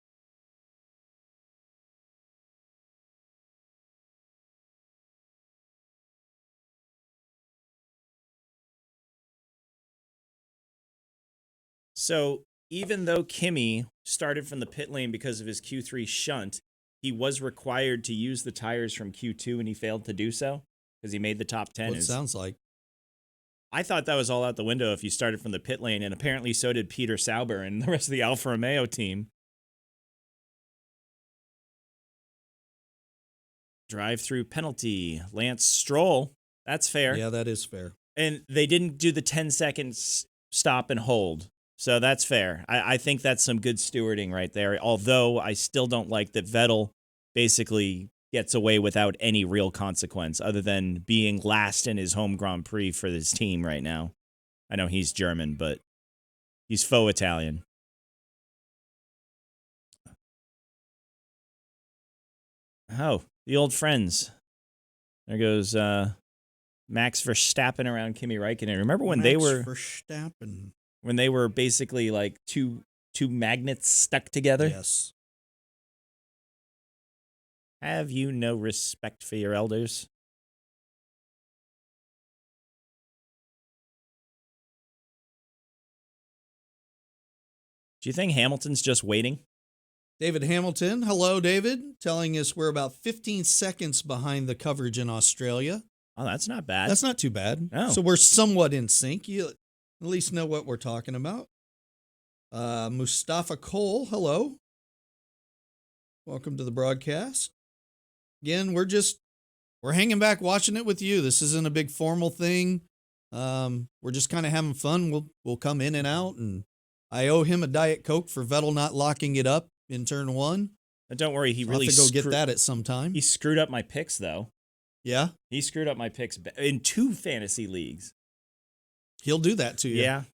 So even though Kimi started from the pit lane because of his Q3 shunt, he was required to use the tires from Q2 and he failed to do so because he made the top 10. What it sounds like. I thought that was all out the window if you started from the pit lane, and apparently so did Peter Sauber and the rest of the Alfa Romeo team. Drive-through penalty. Lance Stroll. That's fair. Yeah, that is fair. And they didn't do the 10 seconds stop and hold. So that's fair. I think that's some good stewarding right there. Although I still don't like that Vettel basically gets away without any real consequence other than being last in his home Grand Prix for his team right now. I know he's German, but he's faux Italian. Oh, the old friends. There goes Max Verstappen around Kimi Räikkönen. Remember when when they were basically like two magnets stuck together? Yes. Have you no respect for your elders? Do you think Hamilton's just waiting? David Hamilton. Hello, David. Telling us we're about 15 seconds behind the coverage in Australia. Oh, that's not bad. That's not too bad. Oh. So we're somewhat in sync. You at least know what we're talking about. Mustafa Cole. Hello. Welcome to the broadcast. Again, we're hanging back watching it with you. This isn't a big formal thing. We're just kind of having fun. We'll come in and out, and I owe him a Diet Coke for Vettel not locking it up in turn 1. But don't worry, he really I'll have to go get that at some time. He screwed up my picks though. Yeah? He screwed up my picks in 2 fantasy leagues. He'll do that to you. Yeah.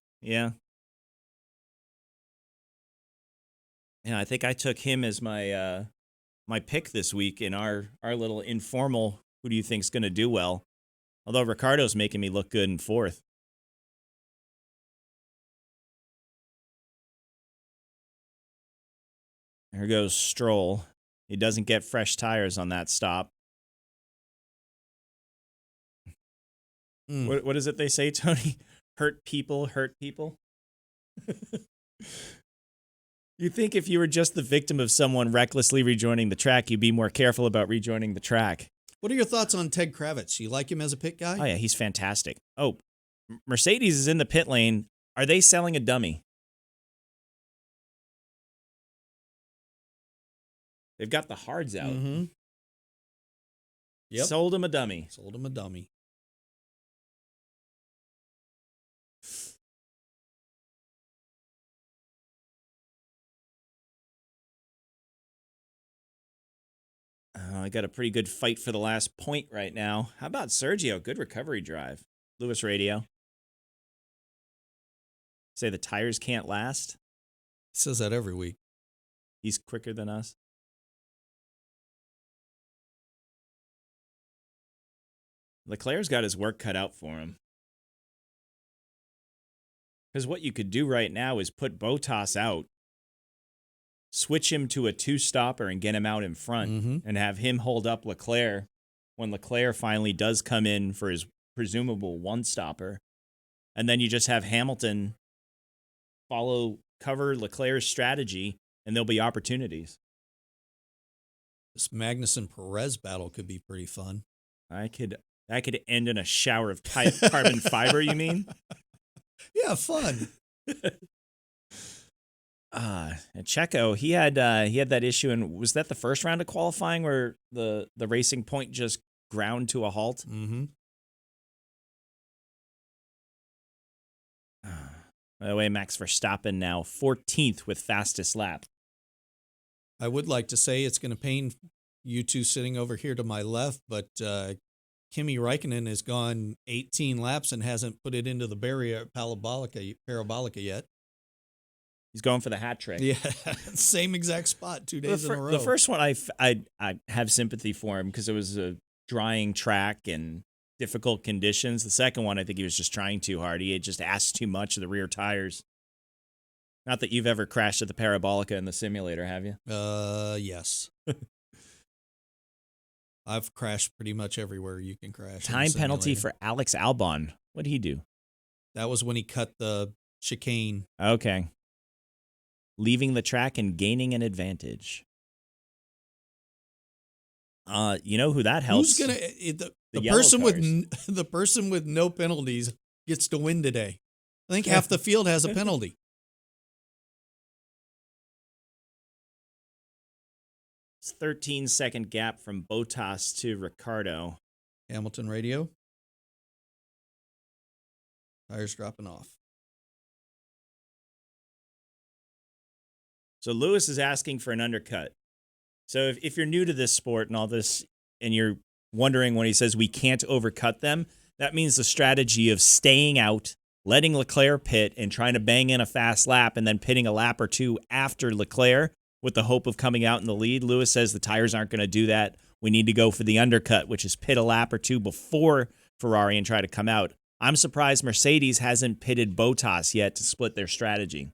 Yeah, I think I took him as my my pick this week in our little informal who do you think's going to do well? Although Ricardo's making me look good in 4th. Here goes Stroll. He doesn't get fresh tires on that stop. What is it they say, Tony? Hurt people, hurt people. You think if you were just the victim of someone recklessly rejoining the track, you'd be more careful about rejoining the track. What are your thoughts on Ted Kravitz? You like him as a pit guy? Oh, yeah, he's fantastic. Oh, Mercedes is in the pit lane. Are they selling a dummy? They've got the hards out. Mm-hmm. Yep. Sold him a dummy. Sold him a dummy. I got a pretty good fight for the last point right now. How about Sergio? Good recovery drive. Lewis Radio. Say the tires can't last. He says that every week. He's quicker than us. Leclerc's got his work cut out for him. Because what you could do right now is put Bottas out, switch him to a two-stopper and get him out in front, and have him hold up Leclerc when Leclerc finally does come in for his presumable one-stopper. And then you just have Hamilton cover Leclerc's strategy, and there'll be opportunities. This Magnussen-Perez battle could be pretty fun. That could end in a shower of carbon fiber, you mean? Yeah, fun. Checo, he had that issue, and was that the first round of qualifying where the Racing Point just ground to a halt? Mm-hmm. By the way, Max Verstappen now 14th with fastest lap. I would like to say it's going to pain you two sitting over here to my left, but Kimi Räikkönen has gone 18 laps and hasn't put it into the barrier parabolica yet. He's going for the hat trick. Yeah, same exact spot 2 days in a row. The first one, I have sympathy for him because it was a drying track and difficult conditions. The second one, I think he was just trying too hard. He had just asked too much of the rear tires. Not that you've ever crashed at the parabolica in the simulator, have you? Yes. I've crashed pretty much everywhere you can crash. Time penalty for Alex Albon. What did he do? That was when he cut the chicane. Okay. Leaving the track and gaining an advantage. You know who that helps? Who's gonna the person with no penalties gets to win today? I think half the field has a penalty. It's 13-second gap from Bottas to Ricciardo. Hamilton radio. Tires dropping off. So Lewis is asking for an undercut. So if you're new to this sport and all this, and you're wondering when he says we can't overcut them, that means the strategy of staying out, letting Leclerc pit, and trying to bang in a fast lap, and then pitting a lap or two after Leclerc with the hope of coming out in the lead. Lewis says the tires aren't going to do that. We need to go for the undercut, which is pit a lap or two before Ferrari and try to come out. I'm surprised Mercedes hasn't pitted Bottas yet to split their strategy.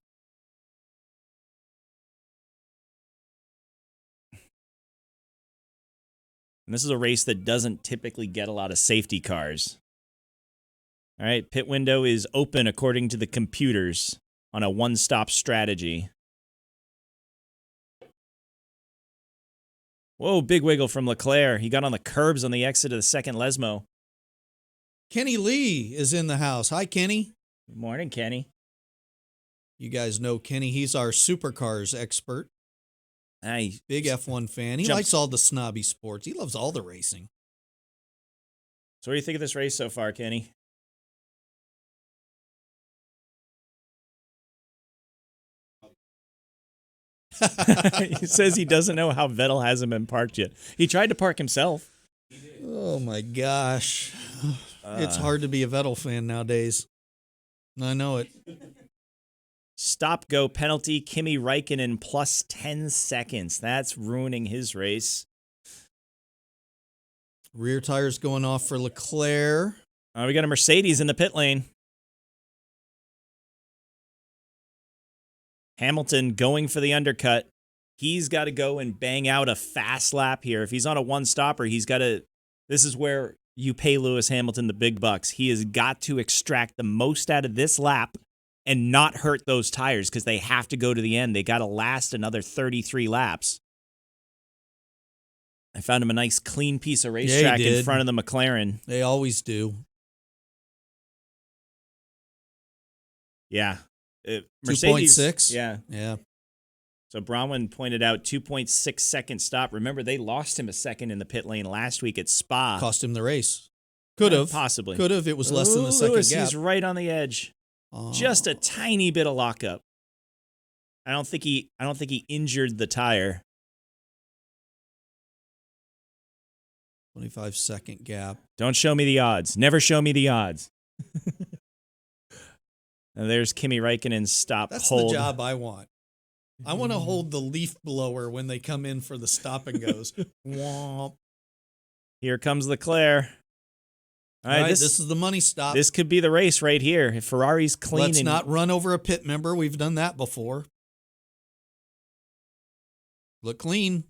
And this is a race that doesn't typically get a lot of safety cars. All right, pit window is open according to the computers on a one-stop strategy. Whoa, big wiggle from Leclerc. He got on the curbs on the exit of the second Lesmo. Kenny Lee is in the house. Hi, Kenny. Good morning, Kenny. You guys know Kenny. He's our supercars expert. Hey, big F1 fan. He likes all the snobby sports. He loves all the racing. So what do you think of this race so far, Kenny? He says he doesn't know how Vettel hasn't been parked yet. He tried to park himself. Oh, my gosh. It's hard to be a Vettel fan nowadays. I know it. Stop-go penalty, Kimi Räikkönen plus 10 seconds. That's ruining his race. Rear tires going off for Leclerc. We got a Mercedes in the pit lane. Hamilton going for the undercut. He's got to go and bang out a fast lap here. If he's on a one-stopper, he's got to – this is where you pay Lewis Hamilton the big bucks. He has got to extract the most out of this lap and not hurt those tires because they have to go to the end. They got to last another 33 laps. I found him a nice clean piece of racetrack in front of the McLaren. They always do. Yeah. Mercedes 2.6? Yeah. Yeah. So Bronwyn pointed out 2.6 second stop. Remember, they lost him a second in the pit lane last week at Spa. Cost him the race. Could have. Possibly. Could have. It was less than the second Lewis, gap. He's right on the edge. Oh. Just a tiny bit of lockup. I don't think he injured the tire. 25-second gap. Don't show me the odds. Never show me the odds. And there's Kimi Räikkönen's stop. That's hold. the job I want. I want to hold the leaf blower when they come in for the stop and goes. Womp. Here comes Leclerc. All right, this is the money stop. This could be the race right here. If Ferrari's clean. Let's not run over a pit member. We've done that before. Look clean.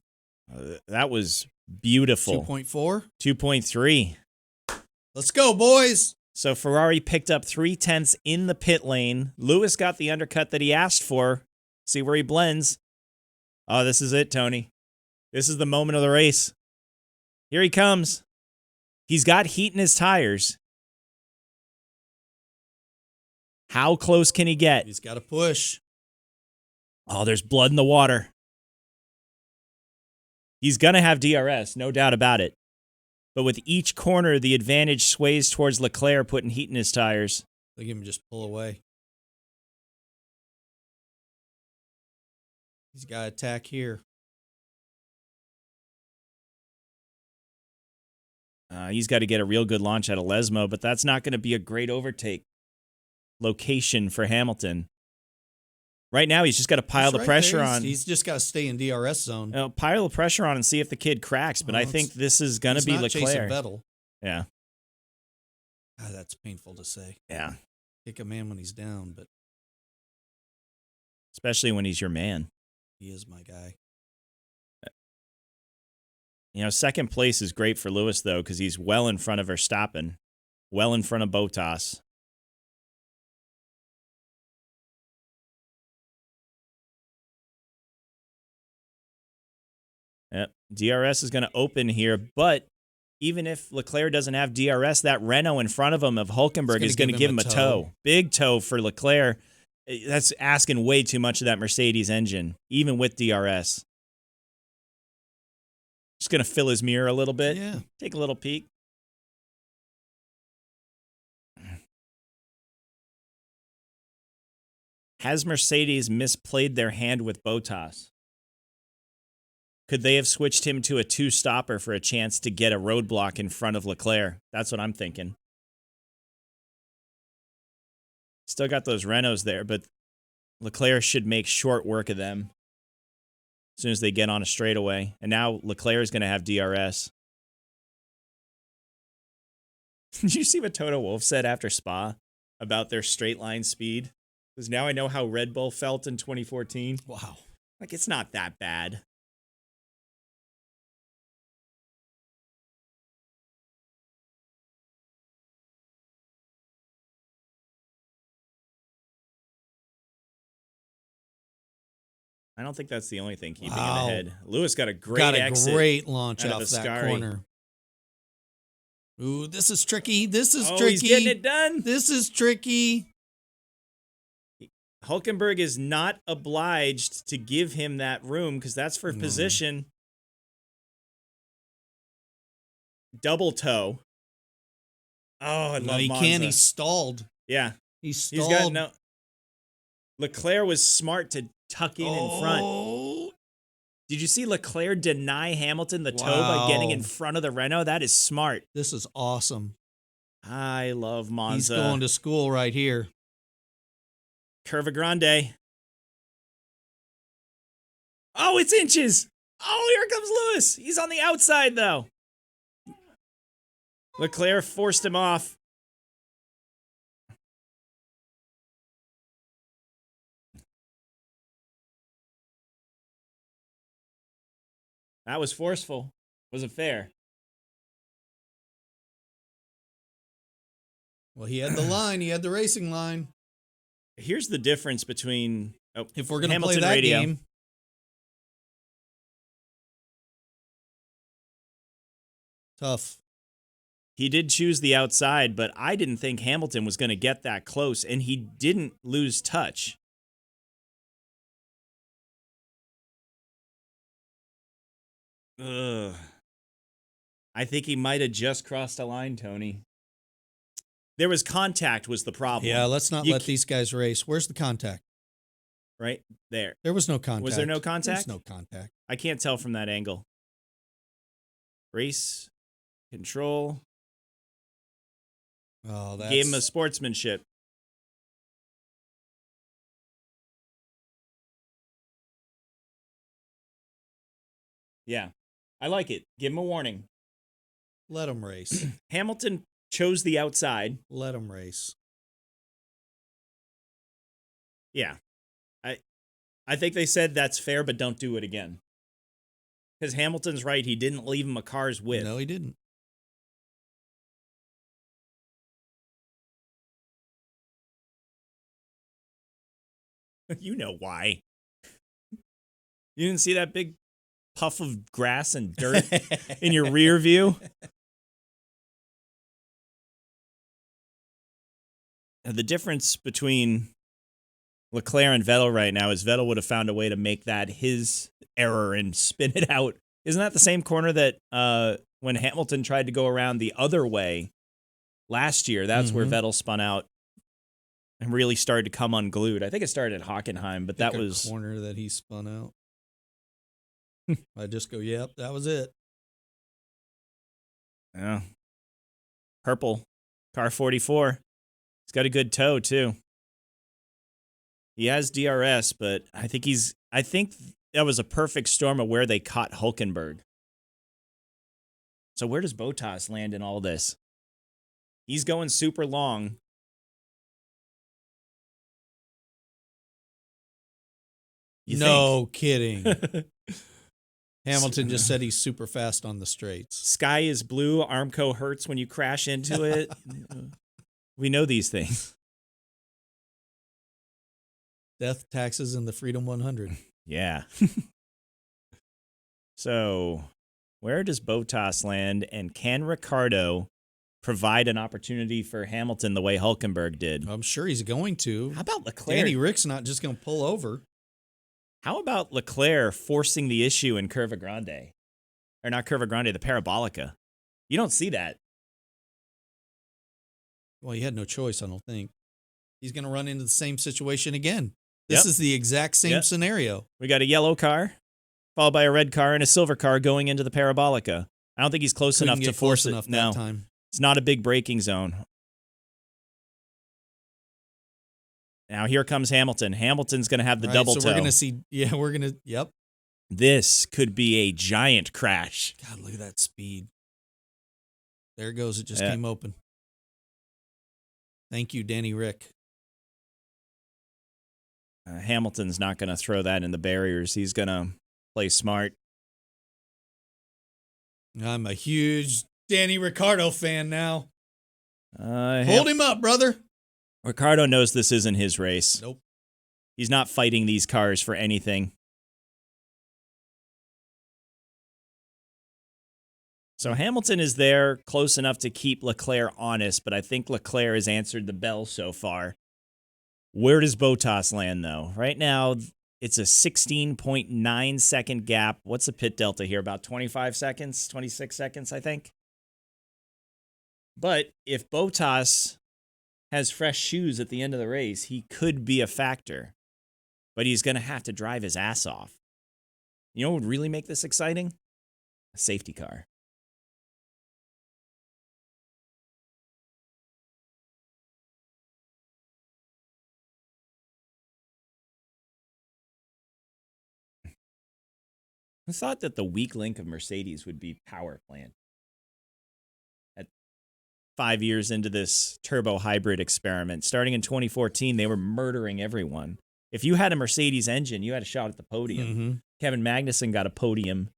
That was beautiful. 2.4. 2.3. Let's go, boys. So Ferrari picked up 0.3 in the pit lane. Lewis got the undercut that he asked for. See where he blends. Oh, this is it, Tony. This is the moment of the race. Here he comes. He's got heat in his tires. How close can he get? He's got to push. Oh, there's blood in the water. He's going to have DRS, no doubt about it. But with each corner, the advantage sways towards Leclerc putting heat in his tires. Look at him just pull away. He's got to attack here. He's got to get a real good launch out of Lesmo, but that's not going to be a great overtake location for Hamilton. Right now, he's just got to pile the pressure on. He's just got to stay in DRS zone. Pile the pressure on and see if the kid cracks, but I think this is going to be Leclerc. Chasing Vettel. Yeah. That's painful to say. Yeah. Kick a man when he's down, but especially when he's your man. He is my guy. You know, second place is great for Lewis, though, because he's well in front of Verstappen, well in front of Bottas. Yep. DRS is going to open here, but even if Leclerc doesn't have DRS, that Renault in front of him of Hülkenberg is going to give him a toe. Big toe for Leclerc. That's asking way too much of that Mercedes engine, even with DRS. Just going to fill his mirror a little bit. Yeah. Take a little peek. Has Mercedes misplayed their hand with Bottas? Could they have switched him to a two-stopper for a chance to get a roadblock in front of Leclerc? That's what I'm thinking. Still got those Renaults there, but Leclerc should make short work of them as soon as they get on a straightaway. And now Leclerc is going to have DRS. Did you see what Toto Wolff said after Spa about their straight line speed? Because now I know how Red Bull felt in 2014. Wow. Like, it's not that bad. I don't think that's the only thing keeping him ahead. Lewis got a great great launch off that corner. Ooh, this is tricky. This is tricky. He's getting it done. This is tricky. Hülkenberg is not obliged to give him that room because that's for position. Double toe. Oh, I love he Monza. can't. He's stalled. Yeah. He's stalled. He's got no. Leclerc was smart to tuck in front. Did you see Leclerc deny Hamilton the toe by getting in front of the Renault? That is smart. This is awesome. I love Monza. He's going to school right here. Curva Grande. Oh, it's inches. Oh, here comes Lewis. He's on the outside, though. Leclerc forced him off. That was forceful. Wasn't fair. Well, he had the line. He had the racing line. Here's the difference between If we're going to Hamilton play that radio. game. Tough. He did choose the outside, but I didn't think Hamilton was going to get that close, and he didn't lose touch. Ugh. I think he might have just crossed a line, Tony. There was contact was the problem. Yeah, let's not let these guys race. Where's the contact? Right there. There was no contact. Was there no contact? There's no contact. I can't tell from that angle. Race, control. Oh, that's... Gave him a sportsmanship. Yeah, I like it. Give him a warning. Let him race. Hamilton chose the outside. Let him race. Yeah. I think they said that's fair, but don't do it again. Because Hamilton's right. He didn't leave him a car's width. No, he didn't. You know why. You didn't see that big puff of grass and dirt in your rear view? The difference between Leclerc and Vettel right now is Vettel would have found a way to make that his error and spin it out. Isn't that the same corner that when Hamilton tried to go around the other way last year, that's where Vettel spun out and really started to come unglued. I think it started at Hockenheim, but that was a corner that he spun out. I just go, yep, that was it. Yeah. Purple, car 44. He's got a good toe, too. He has DRS, but I think that was a perfect storm of where they caught Hülkenberg. So where does Bottas land in all this? He's going super long. No kidding. Hamilton just said he's super fast on the straights. Sky is blue. Armco hurts when you crash into it. We know these things. Death, taxes, and the Freedom 100. Yeah. So, where does Bottas land, and can Ricciardo provide an opportunity for Hamilton the way Hülkenberg did? I'm sure he's going to. How about Leclerc? Danny Rick's not just going to pull over. How about Leclerc forcing the issue in Curva Grande? Or not Curva Grande, the Parabolica. You don't see that. Well, he had no choice, I don't think. He's going to run into the same situation again. This is the exact same scenario. We got a yellow car, followed by a red car and a silver car going into the Parabolica. I don't think he's close enough to force it. No, that time. It's not a big braking zone. Now here comes Hamilton. Hamilton's going to have the double toe. So we're going to see, yep. This could be a giant crash. God, look at that speed. There it goes. It just came open. Thank you, Danny Rick. Hamilton's not going to throw that in the barriers. He's going to play smart. I'm a huge Danny Ricciardo fan now. Hold him up, brother. Ricciardo knows this isn't his race. Nope. He's not fighting these cars for anything. So Hamilton is there close enough to keep Leclerc honest, but I think Leclerc has answered the bell so far. Where does Bottas land, though? Right now, it's a 16.9 second gap. What's the pit delta here? About 25 seconds, 26 seconds, I think. But if Bottas has fresh shoes at the end of the race, he could be a factor. But he's going to have to drive his ass off. You know what would really make this exciting? A safety car. I thought that the weak link of Mercedes would be power plant. At 5 years into this turbo hybrid experiment, starting in 2014, they were murdering everyone. If you had a Mercedes engine, you had a shot at the podium. Kevin Magnussen got a podium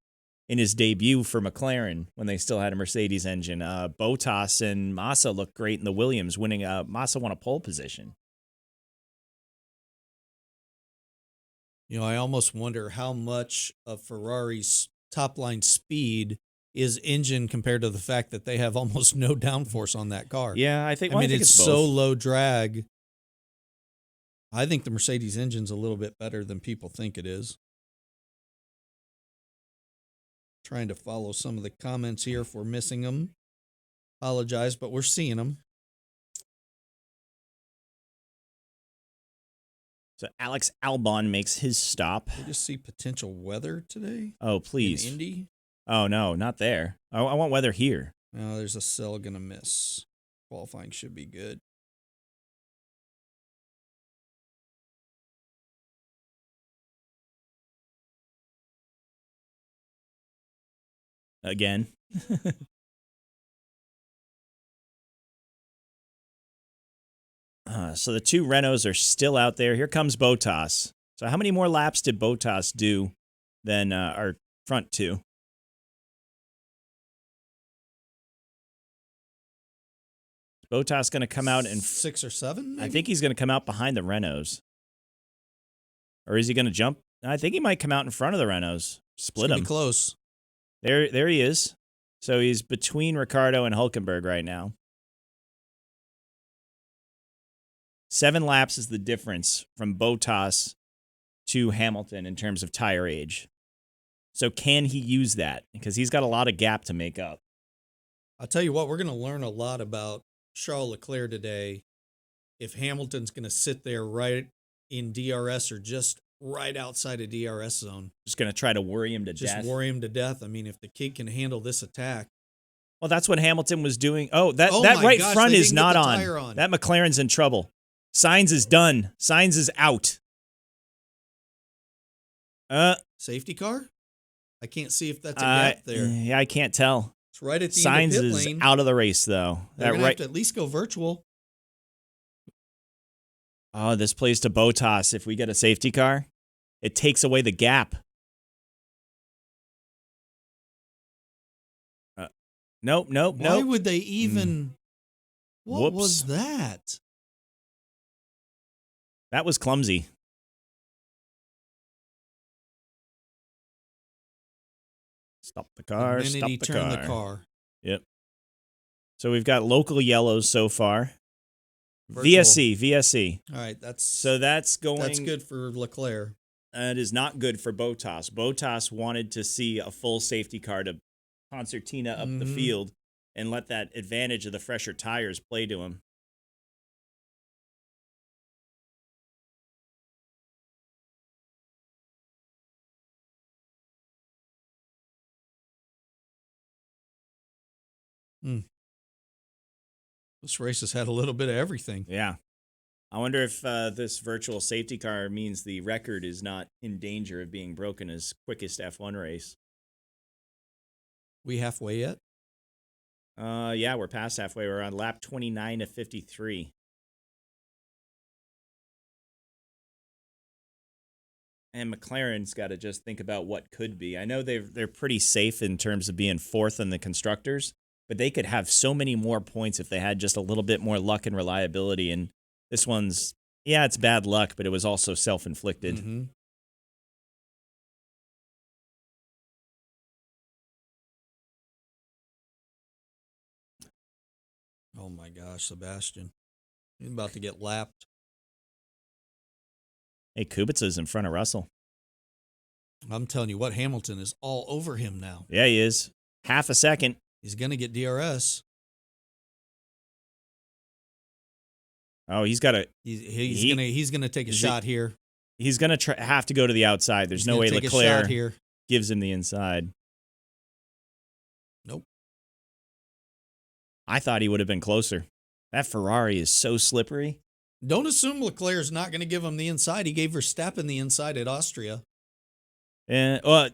in his debut for McLaren when they still had a Mercedes engine. Bottas and Massa looked great in the Williams, winning. Massa won a pole position. You know, I almost wonder how much of Ferrari's top line speed is engine compared to the fact that they have almost no downforce on that car. Yeah, I think. I mean, think it's both. so low drag. I think the Mercedes engine's a little bit better than people think it is. Trying to follow some of the comments here if we're missing them. Apologize, but we're seeing them. So Alex Albon makes his stop. We just see potential weather today. Oh, please. In Indy. Oh, no, not there. I want weather here. No, there's a cell going to miss. Qualifying should be good. Again. So the two Renaults are still out there. Here comes Bottas. So how many more laps did Bottas do than our front two? Bottas going to come out in 6 or 7? Maybe? I think he's going to come out behind the Renaults. Or is he going to jump? I think he might come out in front of the Renaults. Split them. Be close. There he is. So he's between Ricciardo and Hülkenberg right now. 7 laps is the difference from Bottas to Hamilton in terms of tire age. So can he use that? Because he's got a lot of gap to make up. I'll tell you what, we're going to learn a lot about Charles Leclerc today. If Hamilton's going to sit there right in DRS or just right outside of DRS zone. Just going to try to worry him to death. Just worry him to death. I mean, if the kid can handle this attack. Well, that's what Hamilton was doing. Oh, that right front is not on. That McLaren's in trouble. Sainz is done. Sainz is out. Safety car? I can't see if that's a gap there. Yeah, I can't tell. It's right at the Sainz end of pit is lane. out of the race, though. They're going to have to at least go virtual. Oh, this plays to Bottas. If we get a safety car, it takes away the gap. Nope. Why would they even... What Whoops. was that? That was clumsy. Stop the car. The minute he turned the car. Yep. So we've got local yellows so far. Virtual. VSC. All right, that's going. That's good for Leclerc. It is not good for Bottas. Bottas wanted to see a full safety car to concertina up the field and let that advantage of the fresher tires play to him. This race has had a little bit of everything. Yeah. I wonder if this virtual safety car means the record is not in danger of being broken as quickest F1 race. We halfway yet? Yeah, we're past halfway. We're on lap 29 of 53. And McLaren's got to just think about what could be. I know they're pretty safe in terms of being fourth in the constructors, but they could have so many more points if they had just a little bit more luck and reliability. And this one's, yeah, it's bad luck, but it was also self-inflicted. Mm-hmm. Oh my gosh, Sebastian. He's about to get lapped. Hey, Kubica's in front of Russell. I'm telling you what, Hamilton is all over him now. Yeah, he is. Half a second. He's going to get DRS. Oh, he's got to. He's going to take a shot here. He's going to have to go to the outside. There's no way Leclerc here. Gives him the inside. Nope. I thought he would have been closer. That Ferrari is so slippery. Don't assume Leclerc's not going to give him the inside. He gave Verstappen the inside at Austria. Well,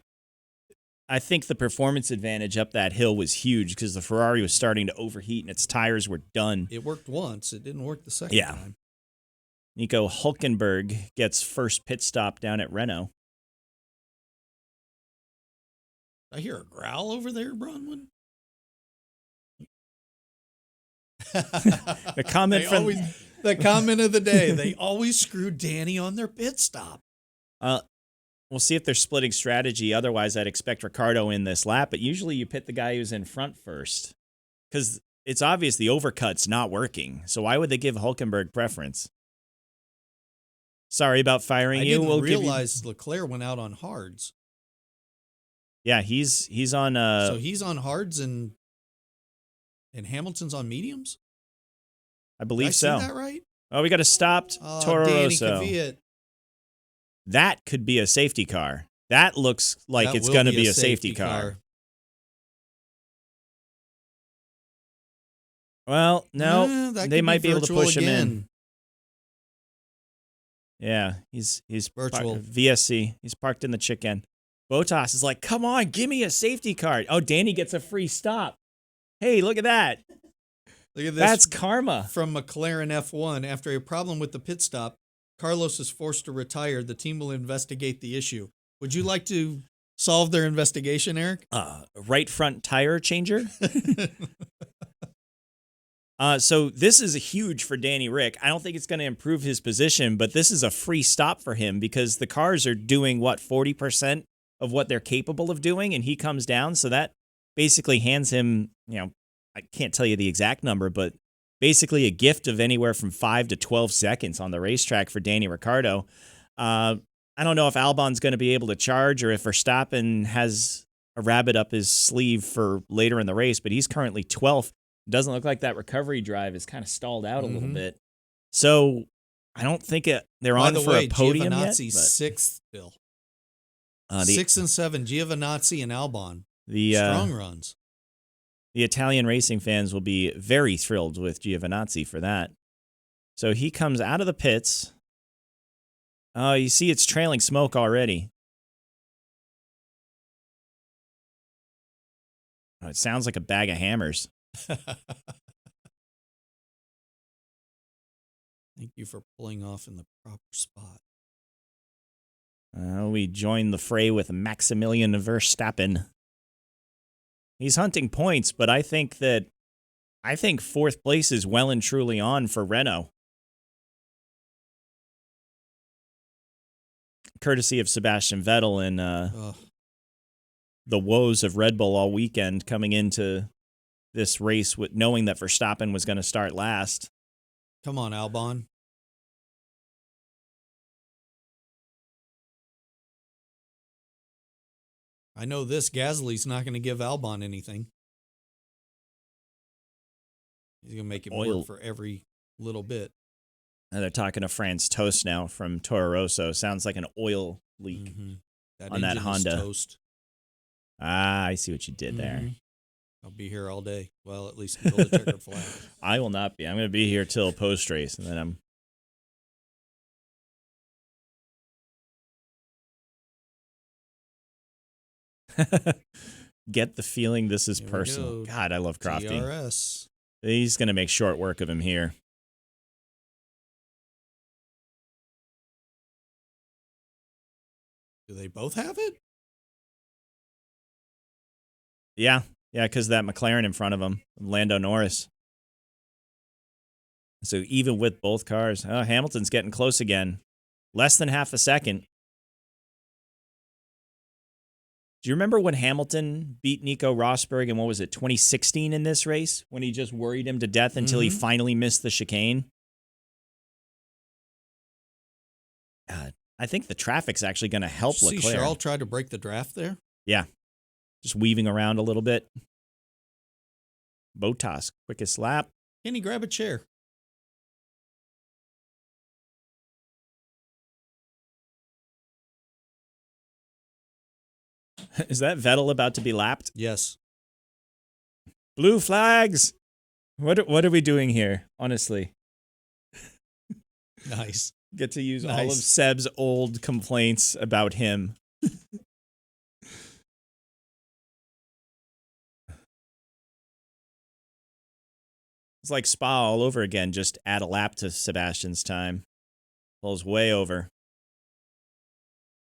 I think the performance advantage up that hill was huge because the Ferrari was starting to overheat and its tires were done. It worked once. It didn't work the second time. Nico Hülkenberg gets first pit stop down at Renault. I hear a growl over there, Bronwyn. The comment from the comment of the day. They always screw Danny on their pit stop. We'll see if they're splitting strategy. Otherwise, I'd expect Ricardo in this lap. But usually, you pit the guy who's in front first because it's obvious the overcut's not working. So why would they give Hulkenberg preference? Sorry about firing you. I didn't we'll realize Leclerc went out on hards. Yeah, he's on. So he's on hards and Hamilton's on mediums. I believe Did I so. see that right? Oh, we got a stopped Toro Danny Rosso. Kvyat. That could be a safety car. That looks like That it's will going to be be a safety car. Well, no, they might be able to push him in. Yeah, he's Virtual. VSC. He's parked in the chicken. Bottas is like, come on, give me a safety car. Oh, Danny gets a free stop. Hey, look at that. Look at this. That's karma. From McLaren F1. After a problem with the pit stop, Carlos is forced to retire. The team will investigate the issue. Would you like to solve their investigation, Eric? Right front tire changer. So this is huge for Danny Rick. I don't think it's going to improve his position, but this is a free stop for him because the cars are doing, 40% of what they're capable of doing, and he comes down. So that basically hands him, I can't tell you the exact number, but basically a gift of anywhere from 5 to 12 seconds on the racetrack for Danny Ricciardo. I don't know if Albon's going to be able to charge or if Verstappen has a rabbit up his sleeve for later in the race, but he's currently 12th. Doesn't look like that recovery drive is kind of stalled out a little bit. So I don't think they're on for a podium yet. Sixth, Bill. 6 and 7, Giovinazzi and Albon. The strong runs. The Italian racing fans will be very thrilled with Giovinazzi for that. So he comes out of the pits. Oh, you see it's trailing smoke already. Oh, it sounds like a bag of hammers. Thank you for pulling off in the proper spot. We join the fray with Maximilian Verstappen. He's hunting points, but I think fourth place is well and truly on for Renault. Courtesy of Sebastian Vettel and the woes of Red Bull all weekend coming into this race with knowing that Verstappen was going to start last. Come on, Albon. I know this. Gasly's not going to give Albon anything. He's going to make it work for every little bit. And they're talking to Franz Toast now from Toro Rosso. Sounds like an oil leak on that Honda. Toast. I see what you did there. I'll be here all day. Well, at least until the checkered flag. I will not be. I'm going to be here till post-race, and then I'm... Get the feeling this is personal. God, I love Crofty. DRS. He's going to make short work of him here. Do they both have it? Yeah, because that McLaren in front of him, Lando Norris. So even with both cars, Hamilton's getting close again. Less than half a second. Do you remember when Hamilton beat Nico Rosberg in, 2016 in this race? When he just worried him to death until he finally missed the chicane? I think the traffic's actually going to help Leclerc. See Charles tried to break the draft there? Yeah. Just weaving around a little bit. Bottas, quickest lap. Can he grab a chair? Is that Vettel about to be lapped? Yes. Blue flags. What are we doing here, honestly? Nice. Get to use all of Seb's old complaints about him. It's like Spa all over again. Just add a lap to Sebastian's time. Pulls way over.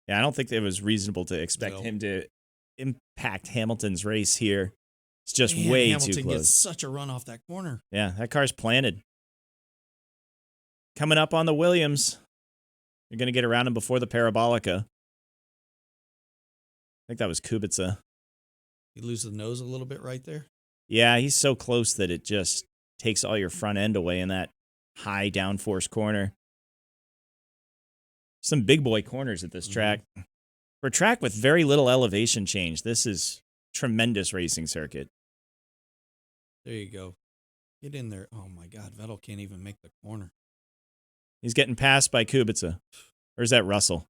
Yeah, I don't think it was reasonable to expect him to impact Hamilton's race here. It's just Man, way Hamilton too close. gets such a run off that corner. Yeah, that car's planted. Coming up on the Williams. You're going to get around him before the Parabolica. I think that was Kubica. You lose the nose a little bit right there. Yeah, he's so close that it just takes all your front end away in that high downforce corner. Some big boy corners at this track. For a track with very little elevation change, this is tremendous racing circuit. There you go. Get in there. Oh, my God. Vettel can't even make the corner. He's getting passed by Kubica. Or is that Russell?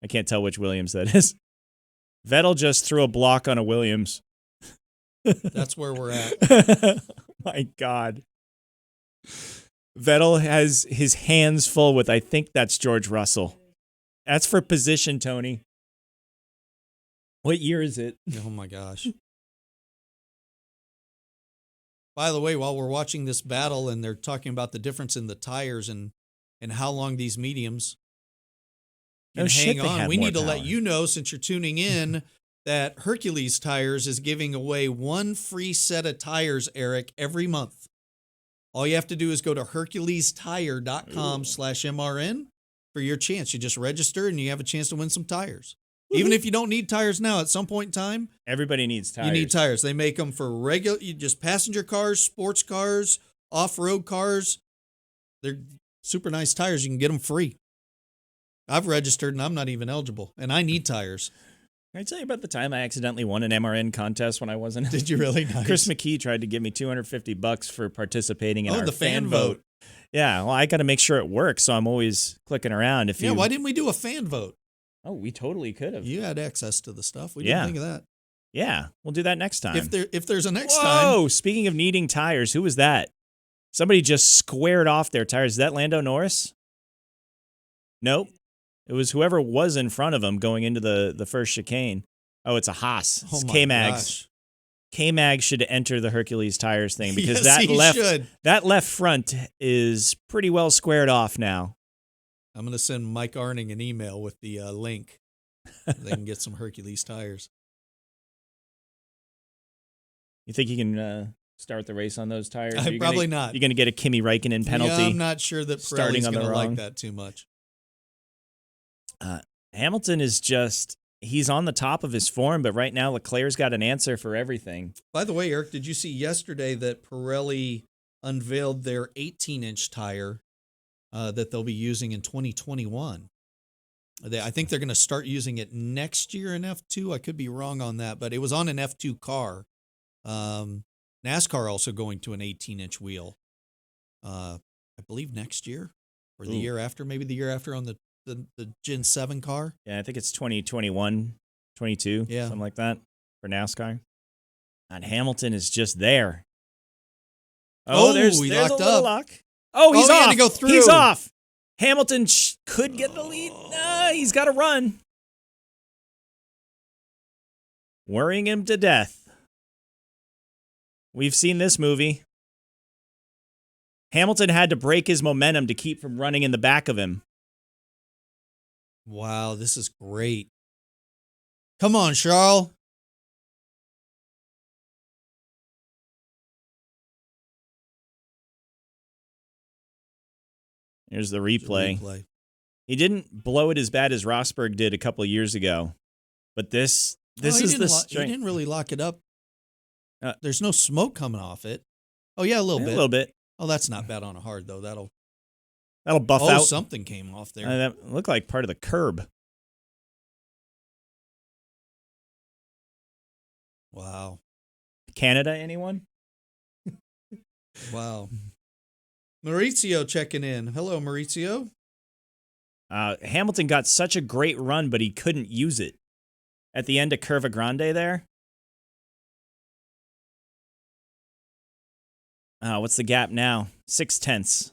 I can't tell which Williams that is. Vettel just threw a block on a Williams. That's where we're at. My God. Vettel has his hands full with, I think that's George Russell. That's for position, Tony. What year is it? Oh, my gosh. By the way, while we're watching this battle and they're talking about the difference in the tires and how long these mediums can hang on, we need to let you know, since you're tuning in, that Hercules Tires is giving away one free set of tires, Eric, every month. All you have to do is go to HerculesTire.com/MRN for your chance. You just register and you have a chance to win some tires. Even if you don't need tires now, at some point in time, everybody needs tires. You need tires. They make them for regular, just passenger cars, sports cars, off-road cars. They're super nice tires. You can get them free. I've registered and I'm not even eligible, and I need tires. Can I tell you about the time I accidentally won an MRN contest when I wasn't? Did you really? Nice. Chris McKee tried to give me $250 for participating in our the fan vote. Yeah, well, I got to make sure it works, so I'm always clicking around. Why didn't we do a fan vote? Oh, we totally could have. You had access to the stuff. We didn't think of that. Yeah, we'll do that next time. If there's a next time. Oh, speaking of needing tires, who was that? Somebody just squared off their tires. Is that Lando Norris? Nope. It was whoever was in front of him going into the first chicane. Oh, it's a Haas. It's K-Mags. K-Mag should enter the Hercules Tires thing because that left front is pretty well squared off now. I'm going to send Mike Arning an email with the link. They can get some Hercules tires. You think you can start the race on those tires? Probably not. You're going to get a Kimi Räikkönen penalty. Yeah, I'm not sure that Pirelli's going to like that too much. Hamilton is he's on the top of his form, but right now Leclerc's got an answer for everything. By the way, Eric, did you see yesterday that Pirelli unveiled their 18-inch tire that they'll be using in 2021? I think they're going to start using it next year in F2. I could be wrong on that, but it was on an F2 car. NASCAR also going to an 18-inch wheel. I believe next year or the year after, maybe the year after on the Gen 7 car. Yeah, I think it's 2021, 22, something like that for NASCAR. And Hamilton is just there. There's locked a little up. lock. Oh, he's off. He had to go through. He's off. Hamilton could get the lead. He's got to run. Worrying him to death. We've seen this movie. Hamilton had to break his momentum to keep from running in the back of him. Wow, this is great. Come on, Charles. Here's the replay. He didn't blow it as bad as Rosberg did a couple of years ago. But this is the strength. He didn't really lock it up. There's no smoke coming off it. Oh, yeah, a little bit. A little bit. Oh, that's not bad on a hard, though. That'll buff out. Oh, something came off there. That looked like part of the curb. Wow. Canada, anyone? Wow. Maurizio checking in. Hello, Maurizio. Hamilton got such a great run, but he couldn't use it. At the end of Curva Grande there. What's the gap now? 0.6.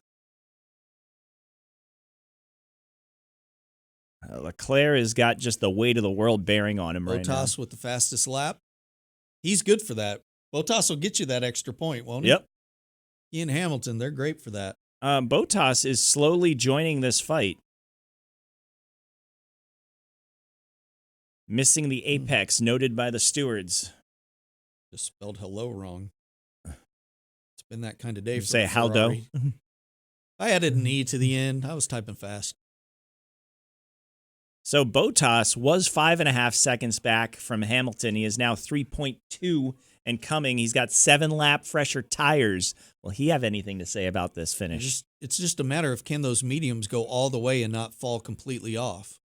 Leclerc has got just the weight of the world bearing on him right now. Bottas with the fastest lap. He's good for that. Bottas will get you that extra point, won't he? Yep. He and Hamilton, they're great for that. Bottas is slowly joining this fight. Missing the apex noted by the stewards. Just spelled hello wrong. It's been that kind of day for Say the Haldo. Ferrari. I added an E to the end. I was typing fast. So Bottas was 5.5 seconds back from Hamilton. He is now 3.2 and coming. He's got 7-lap fresher tires. Will he have anything to say about this finish? It's just a matter of can those mediums go all the way and not fall completely off.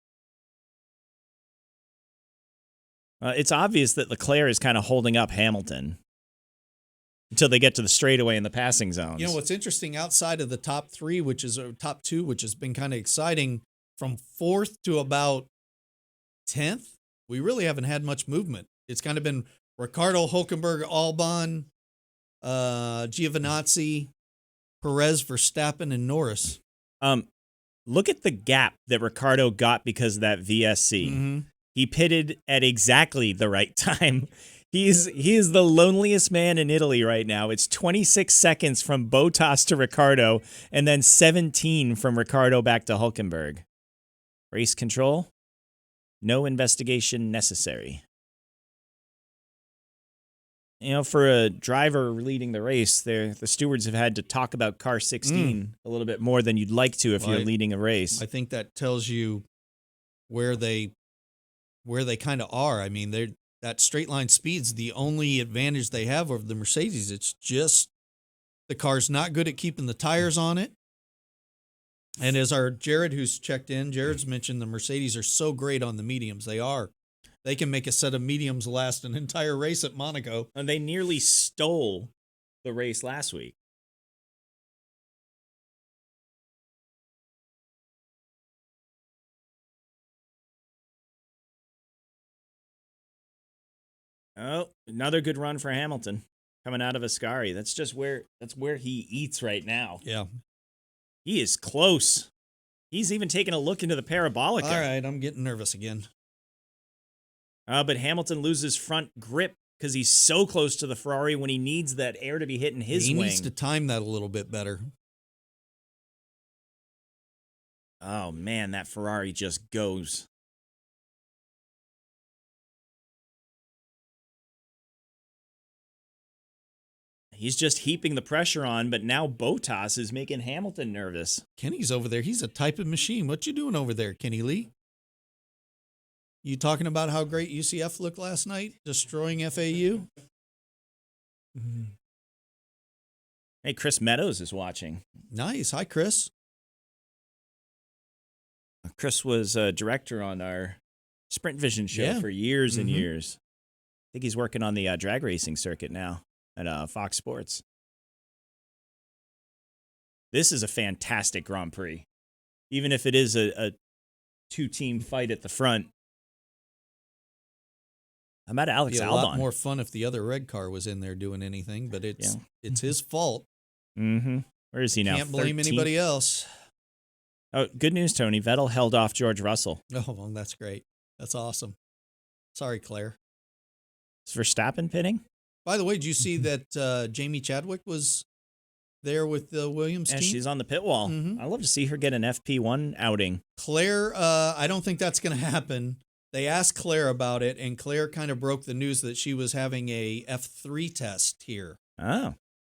It's obvious that Leclerc is kind of holding up Hamilton until they get to the straightaway in the passing zones. You know what's interesting outside of the top three, which is top two, which has been kind of exciting, from 4th to about 10th, we really haven't had much movement. It's kind of been Ricardo, Hülkenberg, Albon, Giovinazzi, Perez, Verstappen, and Norris. Look at the gap that Ricardo got because of that VSC. Mm-hmm. He pitted at exactly the right time. He is the loneliest man in Italy right now. It's 26 seconds from Bottas to Ricardo, and then 17 from Ricardo back to Hülkenberg. Race control? No investigation necessary. You know, for a driver leading the race, the stewards have had to talk about car 16 a little bit more than you'd like to if you're leading a race. I think that tells you where they kind of are. I mean, that straight line speed's the only advantage they have over the Mercedes. It's just the car's not good at keeping the tires on it. And as our Jared, who's checked in, Jared's mentioned the Mercedes are so great on the mediums. They are. They can make a set of mediums last an entire race at Monaco. And they nearly stole the race last week. Oh, another good run for Hamilton coming out of Ascari. That's where he eats right now. Yeah. He is close. He's even taking a look into the Parabolica. All right, I'm getting nervous again. But Hamilton loses front grip because he's so close to the Ferrari when he needs that air to be hitting his wing. He needs to time that a little bit better. Oh, man, that Ferrari just goes. He's just heaping the pressure on, but now Bottas is making Hamilton nervous. Kenny's over there. He's a type of machine. What you doing over there, Kenny Lee? You talking about how great UCF looked last night, destroying FAU? Hey, Chris Meadows is watching. Nice. Hi, Chris. Chris was a director on our Sprint Vision show for years and years. I think he's working on the drag racing circuit now at Fox Sports. This is a fantastic Grand Prix. Even if it is a two-team fight at the front. How about Alex Albon? A lot more fun if the other red car was in there doing anything, but it's his fault. Mm-hmm. Where is he now? Can't blame 13th? anybody else. Oh, good news, Tony. Vettel held off George Russell. Oh, well, that's great. That's awesome. Sorry, Claire. Is Verstappen pitting? By the way, did you see that Jamie Chadwick was there with the Williams team? She's on the pit wall. Mm-hmm. I'd love to see her get an FP1 outing. Claire, I don't think that's going to happen. They asked Claire about it, and Claire kind of broke the news that she was having a F3 test here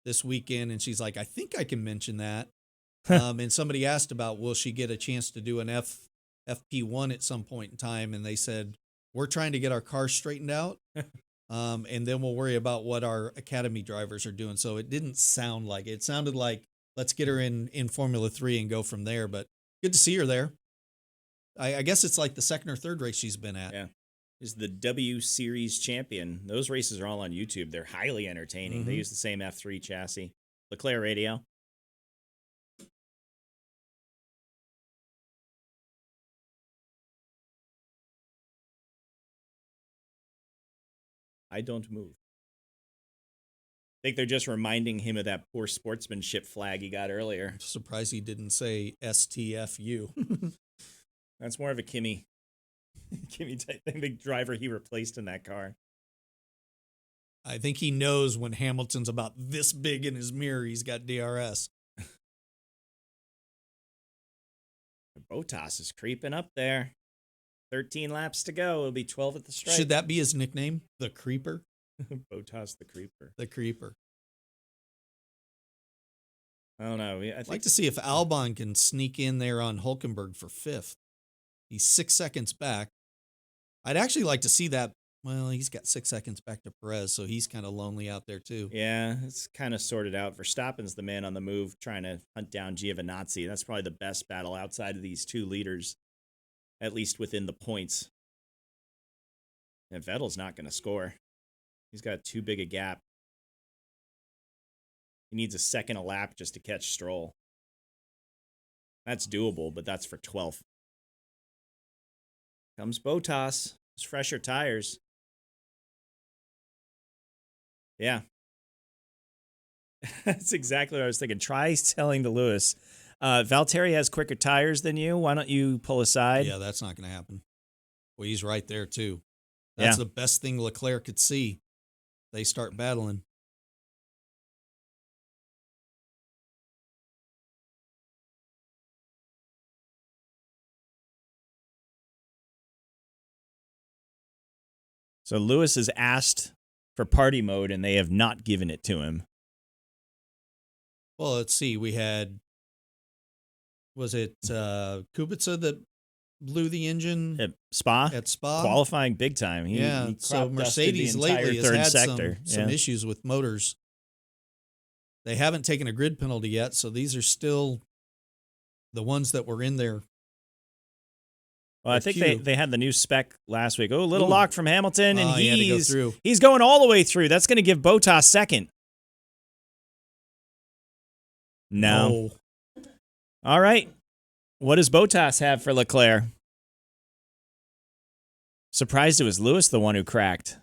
this weekend, and she's like, I think I can mention that. And somebody asked about, will she get a chance to do an FP1 at some point in time, and they said, we're trying to get our car straightened out, and then we'll worry about what our academy drivers are doing. So it didn't sound like it. It sounded like, let's get her in Formula 3 and go from there, but good to see her there. I guess it's like the second or third race she's been at. Yeah. Is the W Series champion. Those races are all on YouTube. They're highly entertaining. Mm-hmm. They use the same F3 chassis. Leclerc radio. I don't move. I think they're just reminding him of that poor sportsmanship flag he got earlier. I'm surprised he didn't say STFU. That's more of a Kimmy type thing, the driver he replaced in that car. I think he knows when Hamilton's about this big in his mirror, he's got DRS. Bottas is creeping up there. 13 laps to go. It'll be 12 at the stripe. Should that be his nickname? The Creeper? Bottas the Creeper. The Creeper. I don't know. I'd like to see if Albon can sneak in there on Hulkenberg for 5th. He's 6 seconds back. I'd actually like to see that. Well, he's got 6 seconds back to Perez, so he's kind of lonely out there too. Yeah, it's kind of sorted out. Verstappen's the man on the move trying to hunt down Giovinazzi. That's probably the best battle outside of these two leaders, at least within the points. And Vettel's not going to score. He's got too big a gap. He needs a second a lap just to catch Stroll. That's doable, but that's for 12th. Comes Bottas. It's fresher tires. Yeah. That's exactly what I was thinking. Try telling to Lewis, Valtteri has quicker tires than you. Why don't you pull aside? Yeah, that's not going to happen. Well, he's right there, too. That's the best thing Leclerc could see. They start battling. So Lewis has asked for party mode, and they have not given it to him. Well, let's see. We had, was it Kubica that blew the engine At Spa? at Spa? Qualifying big time. He So crop dusted Mercedes the entire lately has third had sector. some issues with motors. They haven't taken a grid penalty yet, so these are still the ones that were in there. Well, I think they had the new spec last week. Oh, a little Ooh. lock from Hamilton, and he had to go through. he's going all the way through. That's going to give Bottas second. No. All right. What does Bottas have for Leclerc? Surprised it was Lewis the one who cracked.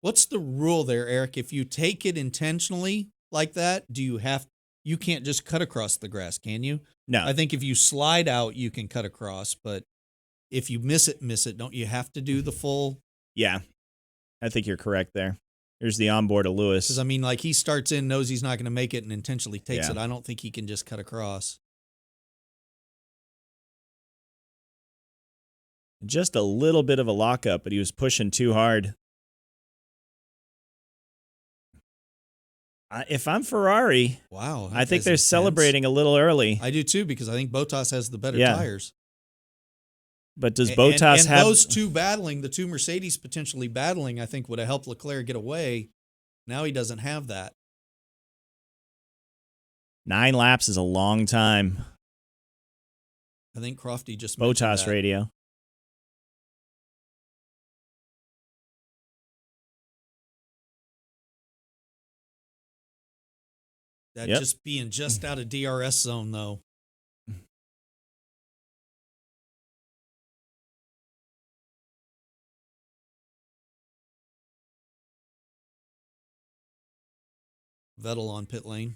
What's the rule there, Eric? If you take it intentionally like that, you can't just cut across the grass, can you? No. I think if you slide out, you can cut across, but if you miss it, don't you have to do the full? Yeah. I think you're correct there. Here's the onboard of Lewis. Because, I mean, like he starts in, knows he's not going to make it, and intentionally takes Yeah. it. I don't think he can just cut across. Just a little bit of a lockup, but he was pushing too hard. If I'm Ferrari, Wow. I think that's they're intense. celebrating a little early. I do too, because I think Bottas has the better Yeah. tires. But does Bottas and have those two battling, the two Mercedes potentially battling, I think would have helped Leclerc get away. Now he doesn't have that. 9 laps is a long time. I think Crofty just mentioned Bottas that. radio. That Yep. just being just out of DRS zone, though. Vettel on pit lane.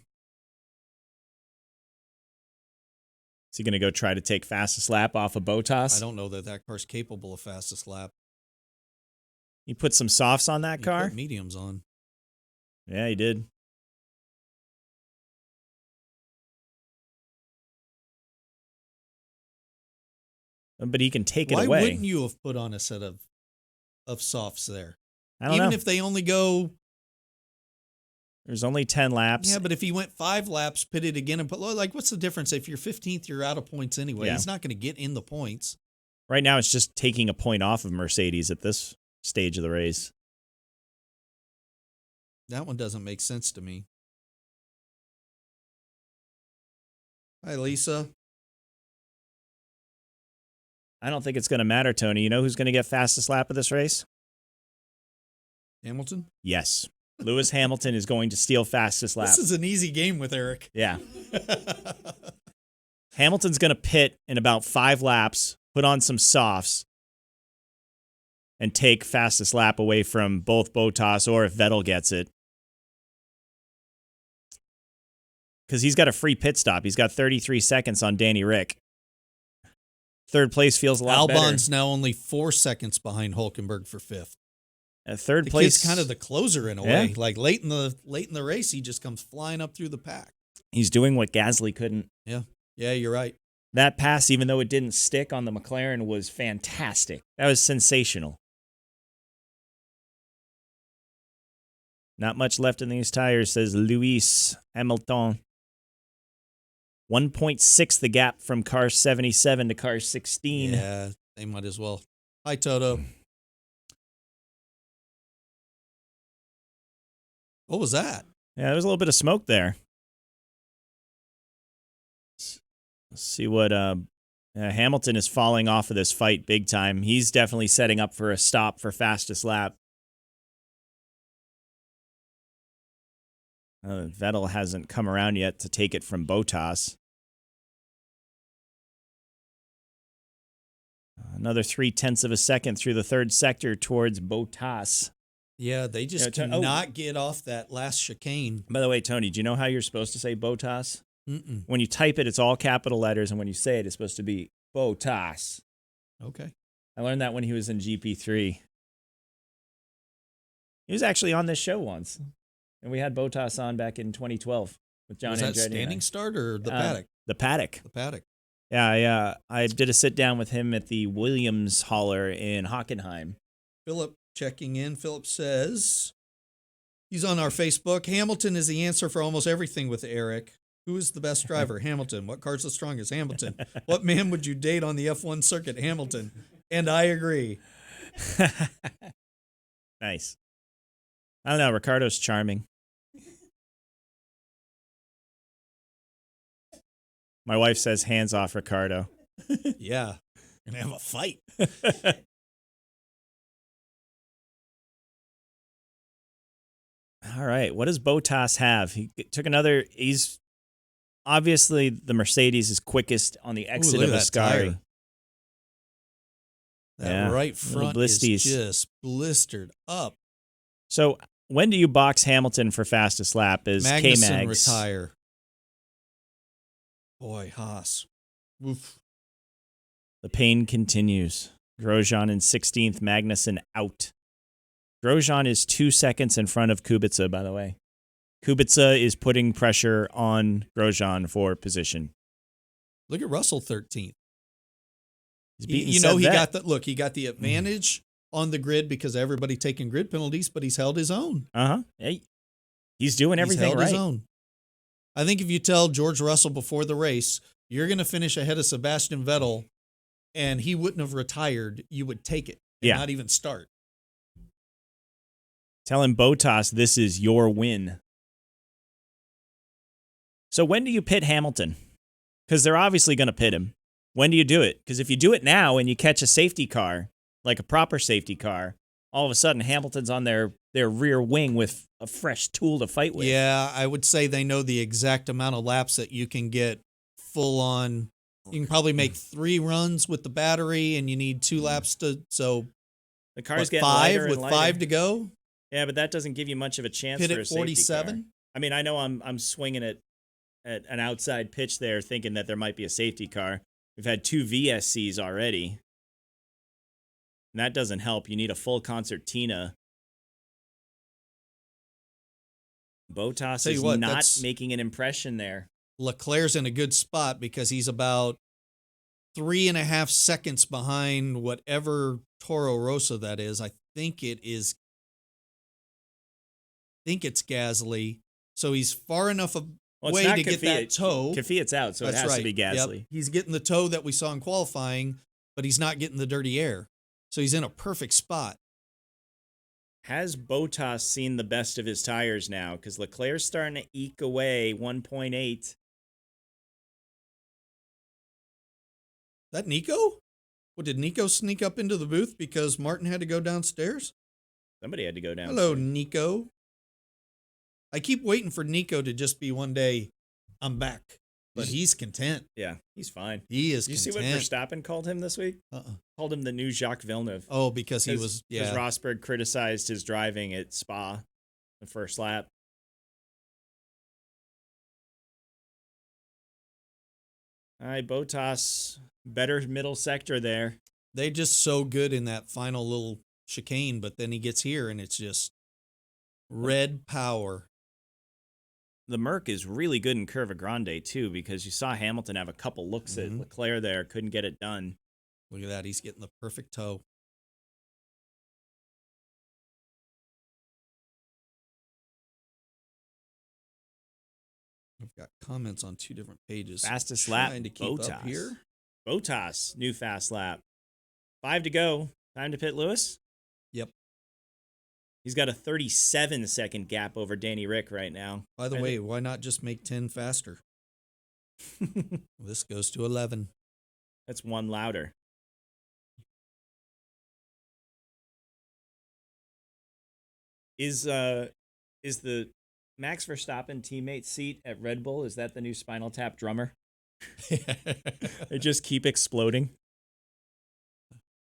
Is he going to go try to take fastest lap off of Bottas? I don't know that car's capable of fastest lap. He put some softs on that He car? put mediums on. Yeah, he did. But he can take it Why away. wouldn't you have put on a set of softs there? I don't Even know. if they only go. There's only 10 laps. Yeah, but if he went 5 laps, pitted again, and put, like, what's the difference? If you're 15th, you're out of points anyway. Yeah. He's not going to get in the points. Right now, it's just taking a point off of Mercedes at this stage of the race. That one doesn't make sense to me. Hi, Lisa. I don't think it's going to matter, Tony. You know who's going to get fastest lap of this race? Hamilton? Yes. Lewis Hamilton is going to steal fastest lap. This is an easy game with Eric. Yeah. Hamilton's going to pit in about 5 laps, put on some softs, and take fastest lap away from both Bottas or if Vettel gets it. Because he's got a free pit stop. He's got 33 seconds on Danny Rick. Third place feels a lot Albon's now only 4 seconds behind Hulkenberg for 5th. better. Third The place, kid's kind of the closer in a Yeah. way. Like late in the race, he just comes flying up through the pack. he's doing what Gasly couldn't. Yeah, you're right. That pass, even though it didn't stick on the McLaren, was fantastic. That was sensational. Not much left in these tires, says Lewis Hamilton. 1.6 the gap from car 77 to car 16. Yeah, they might as well. Hi, Toto. What was that? Yeah, there was a little bit of smoke there. Let's see what Hamilton is falling off of this fight big time. He's definitely setting up for a stop for fastest lap. Vettel hasn't come around yet to take it from Bottas. Another 0.3 of a second through the third sector towards Bottas. Yeah, they just cannot get off that last chicane. By the way, Tony, do you know how you're supposed to say Bottas? Mm-mm. When you type it, it's all capital letters, and when you say it, it's supposed to be Bottas. Okay. I learned that when he was in GP3. He was actually on this show once, and we had Bottas on back in 2012 with John Andretti. Was that standing start or the paddock? The paddock. The paddock. Yeah. I did a sit down with him at the Williams hauler in Hockenheim. Philip checking in. Philip says he's on our Facebook. Hamilton is the answer for almost everything with Eric. Who is the best driver? Hamilton. What car's the strongest? Hamilton. What man would you date on the F1 circuit? Hamilton. And I agree. Nice. I don't know. Ricardo's charming. My wife says, hands off Ricardo. Yeah. Gonna have a fight. All right. What does Bottas have? He took another. He's obviously the Mercedes is quickest on the exit of Ascari. That right front is just blistered up. So when do you box Hamilton for fastest lap? Is Magnussen retire? Boy, Haas. Oof. The pain continues. Grosjean in 16th, Magnussen out. Grosjean is 2 seconds in front of Kubica, by the way. Kubica is putting pressure on Grosjean for position. Look at Russell 13th. He's beating he got the advantage on the grid because everybody taking grid penalties, but he's held his own. Hey, he's doing everything right. His own. I think if you tell George Russell before the race, you're going to finish ahead of Sebastian Vettel, and he wouldn't have retired, you would take it and not even start. Tell him, Bottas, this is your win. So when do you pit Hamilton? Because they're obviously going to pit him. When do you do it? Because if you do it now and you catch a safety car, like a proper safety car, all of a sudden Hamilton's on their rear wing with a fresh tool to fight with. Yeah, I would say they know the exact amount of laps that you can get full on. You can probably make 3 runs with the battery, and you need 2 laps to. So the car's getting lighter and lighter. 5 to go. Yeah, but that doesn't give you much of a chance Pit for a at safety 47. car. I mean, I know I'm swinging it at an outside pitch there, thinking that there might be a safety car. We've had 2 VSCs already. And that doesn't help. You need a full concertina. Bottas is not making an impression there. Leclerc's in a good spot because he's about 3.5 seconds behind whatever Toro Rosso that is. I think it's Gasly. So he's far enough away to get that toe. Kvyat's out, so it has to be Gasly. Yep. He's getting the toe that we saw in qualifying, but he's not getting the dirty air. So he's in a perfect spot. Has Bottas seen the best of his tires now? Because Leclerc's starting to eke away 1.8. That Nico? What, did Nico sneak up into the booth because Martin had to go downstairs? Somebody had to go downstairs. Hello, Nico. I keep waiting for Nico to just be one day, I'm back. But he's content. Yeah, he's fine. He is content. You see what Verstappen called him this week? Called him the new Jacques Villeneuve. Oh, because he was, Because Rosberg criticized his driving at Spa the first lap. All right, Bottas, better middle sector there. They're just so good in that final little chicane, but then he gets here and it's just red power. the Merc is really good in Curva Grande, too, because you saw Hamilton have a couple looks at Leclerc there, couldn't get it done. Look at that. He's getting the perfect toe. I've got comments on 2 different pages. Fastest lap, trying to keep up here. Bottas, new fast lap. 5 to go. Time to pit Lewis? Yep. He's got a 37-second gap over Danny Rick right now. By the way, why not just make 10 faster? This goes to 11. That's 1 louder. Is the Max Verstappen teammate seat at Red Bull, is that the new Spinal Tap drummer? They just keep exploding.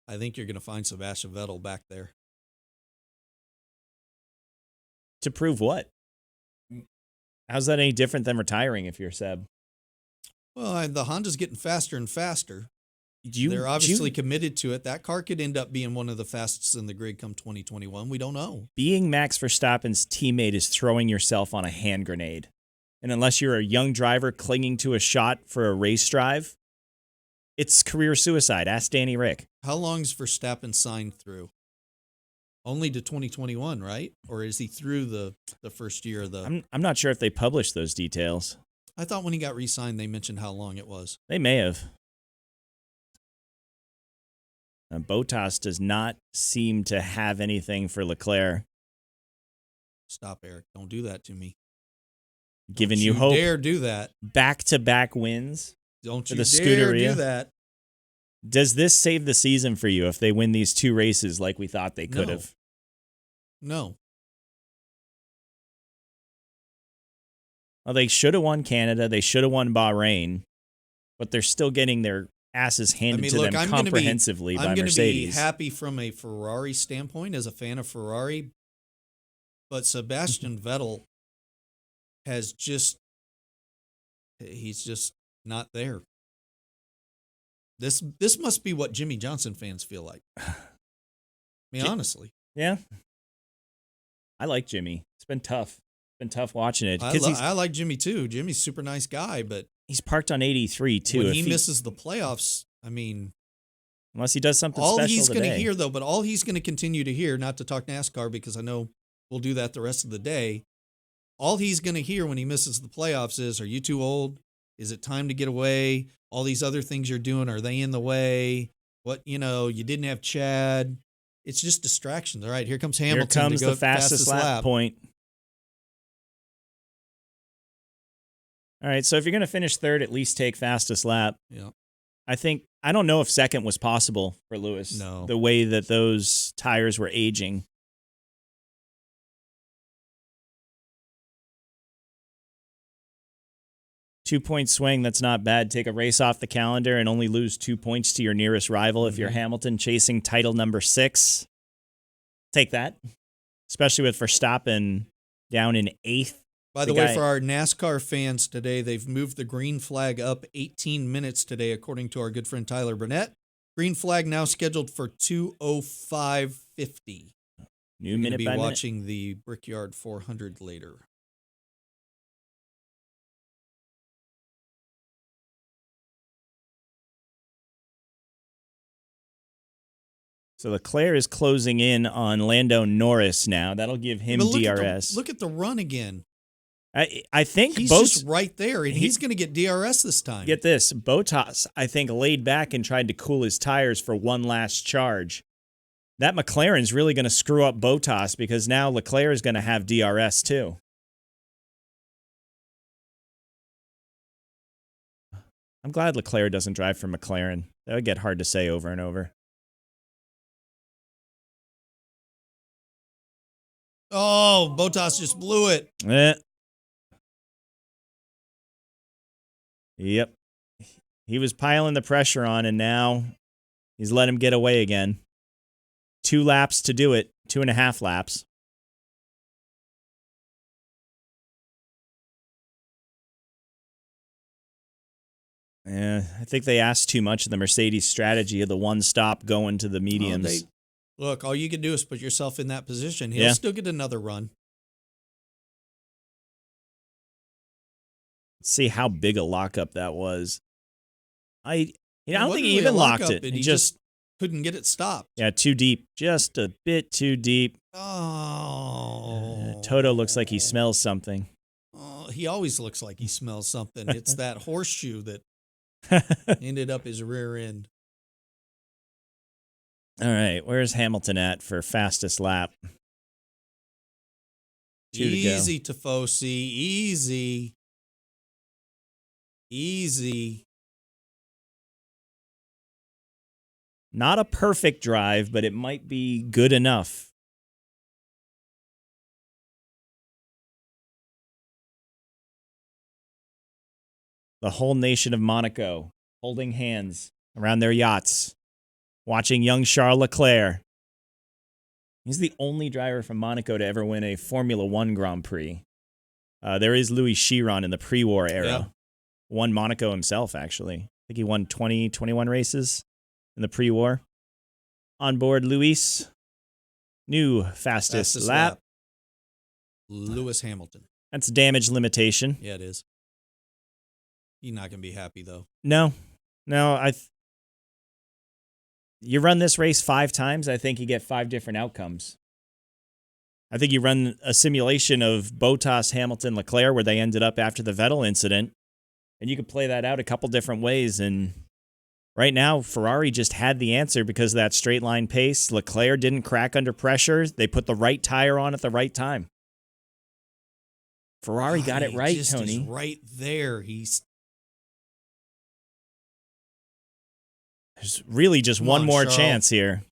I think you're going to find Sebastian Vettel back there. To prove what? How's that any different than retiring if you're Seb? Well, the Honda's getting faster and faster. They're obviously committed to it. That car could end up being one of the fastest in the grid come 2021. We don't know. Being Max Verstappen's teammate is throwing yourself on a hand grenade. And unless you're a young driver clinging to a shot for a race drive, it's career suicide. Ask Danny Rick. How long's Verstappen signed through? Only to 2021, right? Or is he through the first year of the... I'm not sure if they published those details. I thought when he got re-signed, they mentioned how long it was. They may have. Bottas does not seem to have anything for Leclerc. Stop, Eric. Don't do that to me. Giving you hope. Dare do that. Back-to-back wins. Don't you the dare do that. Does this save the season for you if they win these 2 races like we thought they could have? No. Well, they should have won Canada. They should have won Bahrain. But they're still getting their asses handed to them comprehensively by Mercedes. I'm going to be happy from a Ferrari standpoint as a fan of Ferrari. But Sebastian Vettel has he's just not there. This must be what Jimmy Johnson fans feel like. I mean, honestly. Yeah. I like Jimmy. It's been tough. It's been tough watching it. I like Jimmy too. Jimmy's a super nice guy, but he's parked on 83 too. When he misses the playoffs, I mean, unless he does something all special he's going to today. hear though, but all he's going to continue to hear, not to talk NASCAR because I know we'll do that the rest of the day. All he's going to hear when he misses the playoffs is, "Are you too old? Is it time to get away? All these other things you're doing, are they in the way? What, you didn't have Chad." It's just distractions. All right, here comes Hamilton. Here comes to go the fastest lap point. All right, so if you're going to finish third, at least take fastest lap. Yeah. I don't know if second was possible for Lewis. No. The way that those tires were aging. Two-point swing, that's not bad. Take a race off the calendar and only lose 2 points to your nearest rival if you're Hamilton chasing title number 6. Take that, especially with Verstappen down in 8th. By the way, for our NASCAR fans today, they've moved the green flag up 18 minutes today, according to our good friend Tyler Burnett. Green flag now scheduled for 2:05:50. New minute by minute. Be watching the Brickyard 400 later. So Leclerc is closing in on Lando Norris now. That'll give him DRS. Look at the run again. I think he's just right there, and he's going to get DRS this time. Get this. Bottas, I think, laid back and tried to cool his tires for one last charge. That McLaren's really going to screw up Bottas because now Leclerc is going to have DRS too. I'm glad Leclerc doesn't drive for McLaren. That would get hard to say over and over. Oh, Bottas just blew it. Yep. He was piling the pressure on, and now he's let him get away again. 2 laps to do it. 2.5 laps. Yeah, I think they asked too much of the Mercedes strategy of the one stop going to the mediums. Look, all you can do is put yourself in that position. He'll still get another run. See how big a lockup that was. I don't wasn't think he really even a locked lockup, it. and He he just couldn't get it stopped. yeah, too deep, just a bit too deep. Oh. Toto looks like he smells something. Oh, he always looks like he smells something. It's that horseshoe that ended up his rear end. All right, where's Hamilton at for fastest lap? 2 to go. Easy, Tifosi. Easy. Easy. Not a perfect drive, but it might be good enough. The whole nation of Monaco holding hands around their yachts, watching young Charles Leclerc. He's the only driver from Monaco to ever win a Formula One Grand Prix. There is Louis Chiron in the pre-war era. Yeah. Won Monaco himself, actually. I think he won 20, 21 races in the pre-war. On board Luis. New fastest lap. Lewis Hamilton. That's damage limitation. Yeah, it is. He's not going to be happy, though. No. You run this race 5 times, I think you get 5 different outcomes. I think you run a simulation of Bottas, Hamilton, Leclerc, where they ended up after the Vettel incident, and you could play that out a couple different ways. And right now, Ferrari just had the answer because of that straight line pace. Leclerc didn't crack under pressure. They put the right tire on at the right time. Ferrari got it right, Tony. He's right there. There's really just one more Charles. chance here.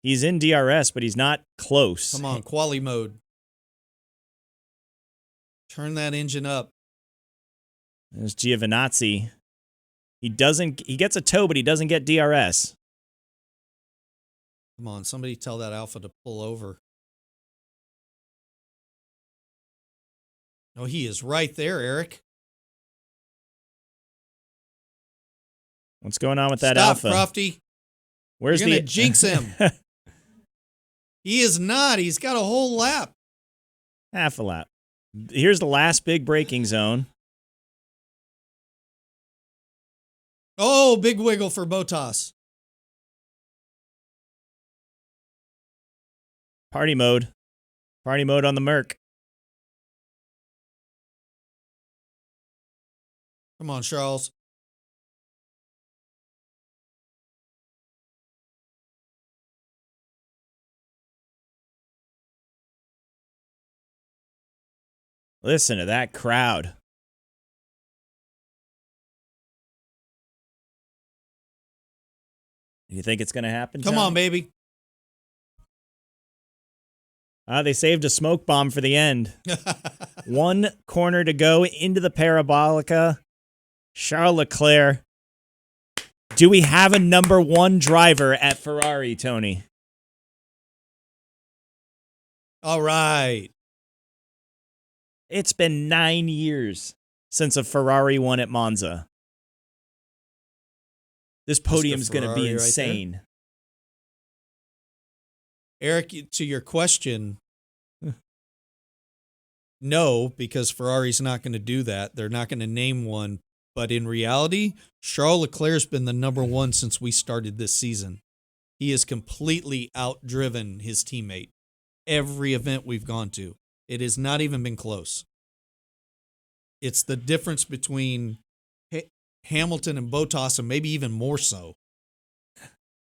He's in DRS, but he's not close. Come on, quali mode. Turn that engine up. There's Giovinazzi. He gets a tow, but he doesn't get DRS. Come on, somebody tell that Alpha to pull over. Oh, he is right there, Eric. What's going on with that Stop, Alpha? Crofty. Where's You're going to jinx him. He is not. He's got a whole lap. Half a lap. Here's the last big braking zone. Oh, big wiggle for Bottas. Party mode. Party mode on the Merc. Come on, Charles. Listen to that crowd. You think it's going to happen? Come Tony? on, baby. They saved a smoke bomb for the end. 1 corner to go into the Parabolica. Charles Leclerc. Do we have a number 1 driver at Ferrari, Tony? All right. It's been 9 years since a Ferrari won at Monza. This podium's going to be insane. Right, Eric, to your question, no, because Ferrari's not going to do that. They're not going to name one. But in reality, Charles Leclerc's been the number 1 since we started this season. He has completely outdriven his teammate. Every event we've gone to. It has not even been close. It's the difference between Hamilton and Bottas, and maybe even more so.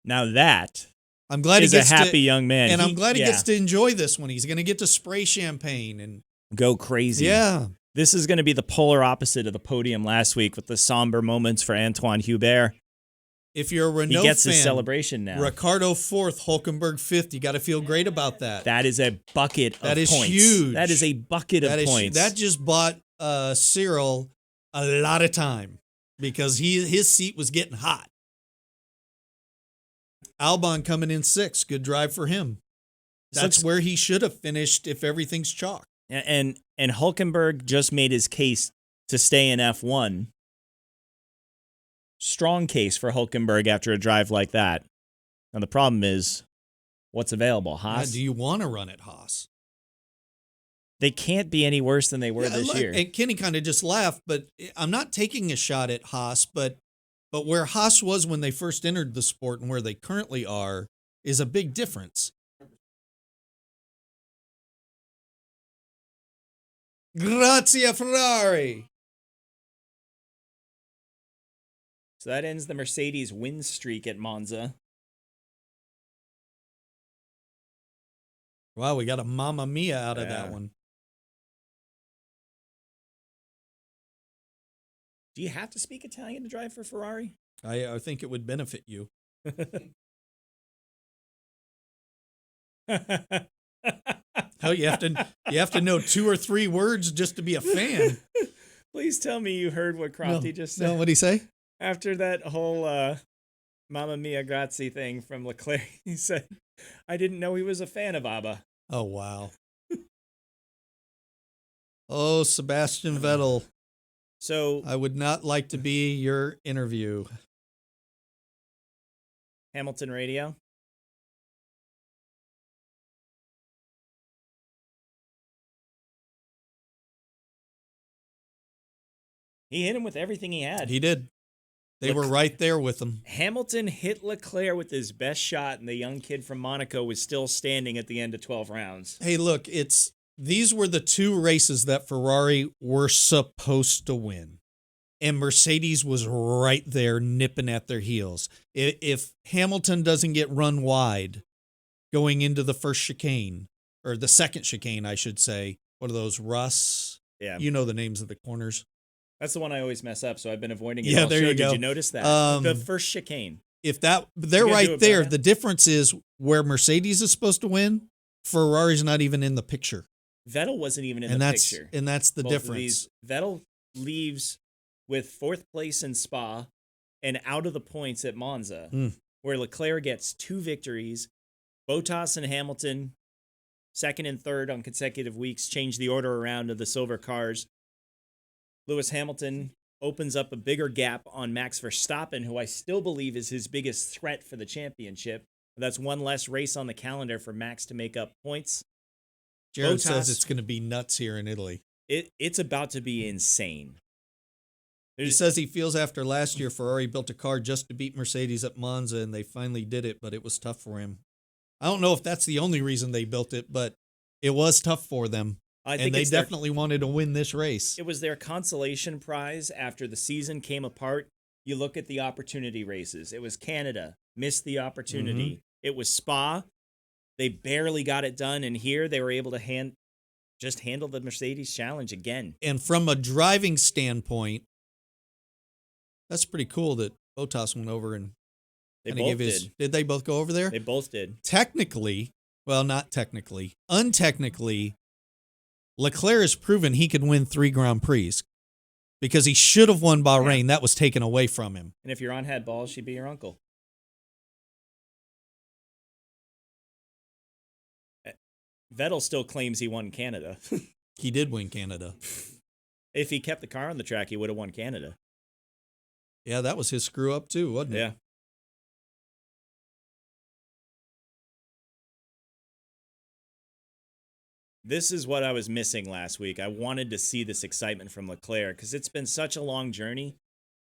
Now that I'm glad is he gets a happy young man. And I'm glad he gets to enjoy this one. He's going to get to spray champagne and go crazy. Yeah. This is going to be the polar opposite of the podium last week with the somber moments for Antoine Hubert. If you're a Renault he gets fan, his celebration now. Ricardo 4th, Hulkenberg 5th. You got to feel great about that. That is a bucket of points. That is huge. That is a bucket of points. That just bought Cyril a lot of time because his seat was getting hot. Albon coming in 6th. Good drive for him. That's where he should have finished if everything's chalk. And Hulkenberg just made his case to stay in F1. Strong case for Hulkenberg after a drive like that. Now the problem is, what's available? Haas? Do you want to run at Haas? They can't be any worse than they were this year. And Kenny kind of just laughed, but I'm not taking a shot at Haas, but where Haas was when they first entered the sport and where they currently are is a big difference. Grazie, Ferrari. So that ends the Mercedes win streak at Monza. Wow, we got a Mamma Mia out of that one. Do you have to speak Italian to drive for Ferrari? I think it would benefit you. Oh, you have to know 2 or 3 words just to be a fan. Please tell me you heard what Crofty just said. No, what'd he say? After that whole Mamma Mia Grazie thing from Leclerc, he said, I didn't know he was a fan of ABBA. Oh, wow. Oh, Sebastian Vettel. So I would not like to be your interview. Hamilton radio. He hit him with everything he had. He did. They were right there with him. Hamilton hit Leclerc with his best shot, and the young kid from Monaco was still standing at the end of 12 rounds. Hey, look, these were the 2 races that Ferrari were supposed to win. And Mercedes was right there nipping at their heels. If Hamilton doesn't get run wide going into the first chicane, or the second chicane, I should say, what are those, Russ? Yeah. You know the names of the corners. That's the one I always mess up, so I've been avoiding it. Yeah, there you go. Did you notice that? The first chicane. If they're right there. The difference is where Mercedes is supposed to win, Ferrari's not even in the picture. Vettel wasn't even in the picture. And that's the difference. Vettel leaves with 4th place in Spa and out of the points at Monza, where Leclerc gets 2 victories. Bottas and Hamilton, 2nd and 3rd on consecutive weeks, change the order around of the silver cars. Lewis Hamilton opens up a bigger gap on Max Verstappen, who I still believe is his biggest threat for the championship. That's 1 less race on the calendar for Max to make up points. Jared says it's going to be nuts here in Italy. It's about to be insane. He says he feels after last year Ferrari built a car just to beat Mercedes at Monza, and they finally did it, but it was tough for him. I don't know if that's the only reason they built it, but it was tough for them. And they definitely wanted to win this race. It was their consolation prize after the season came apart. You look at the opportunity races. It was Canada, missed the opportunity. Mm-hmm. It was Spa. They barely got it done. And here they were able to handle the Mercedes challenge again. And from a driving standpoint, that's pretty cool that Bottas went over and they both did. Did they both go over there? They both did. Technically, well, not technically, untechnically, Leclerc has proven he could win 3 Grand Prix because he should have won Bahrain. Yeah. That was taken away from him. And if your aunt had balls, she'd be your uncle. Vettel still claims he won Canada. He did win Canada. If he kept the car on the track, he would have won Canada. Yeah, that was his screw up too, wasn't it? Yeah. This is what I was missing last week. I wanted to see this excitement from Leclerc because it's been such a long journey.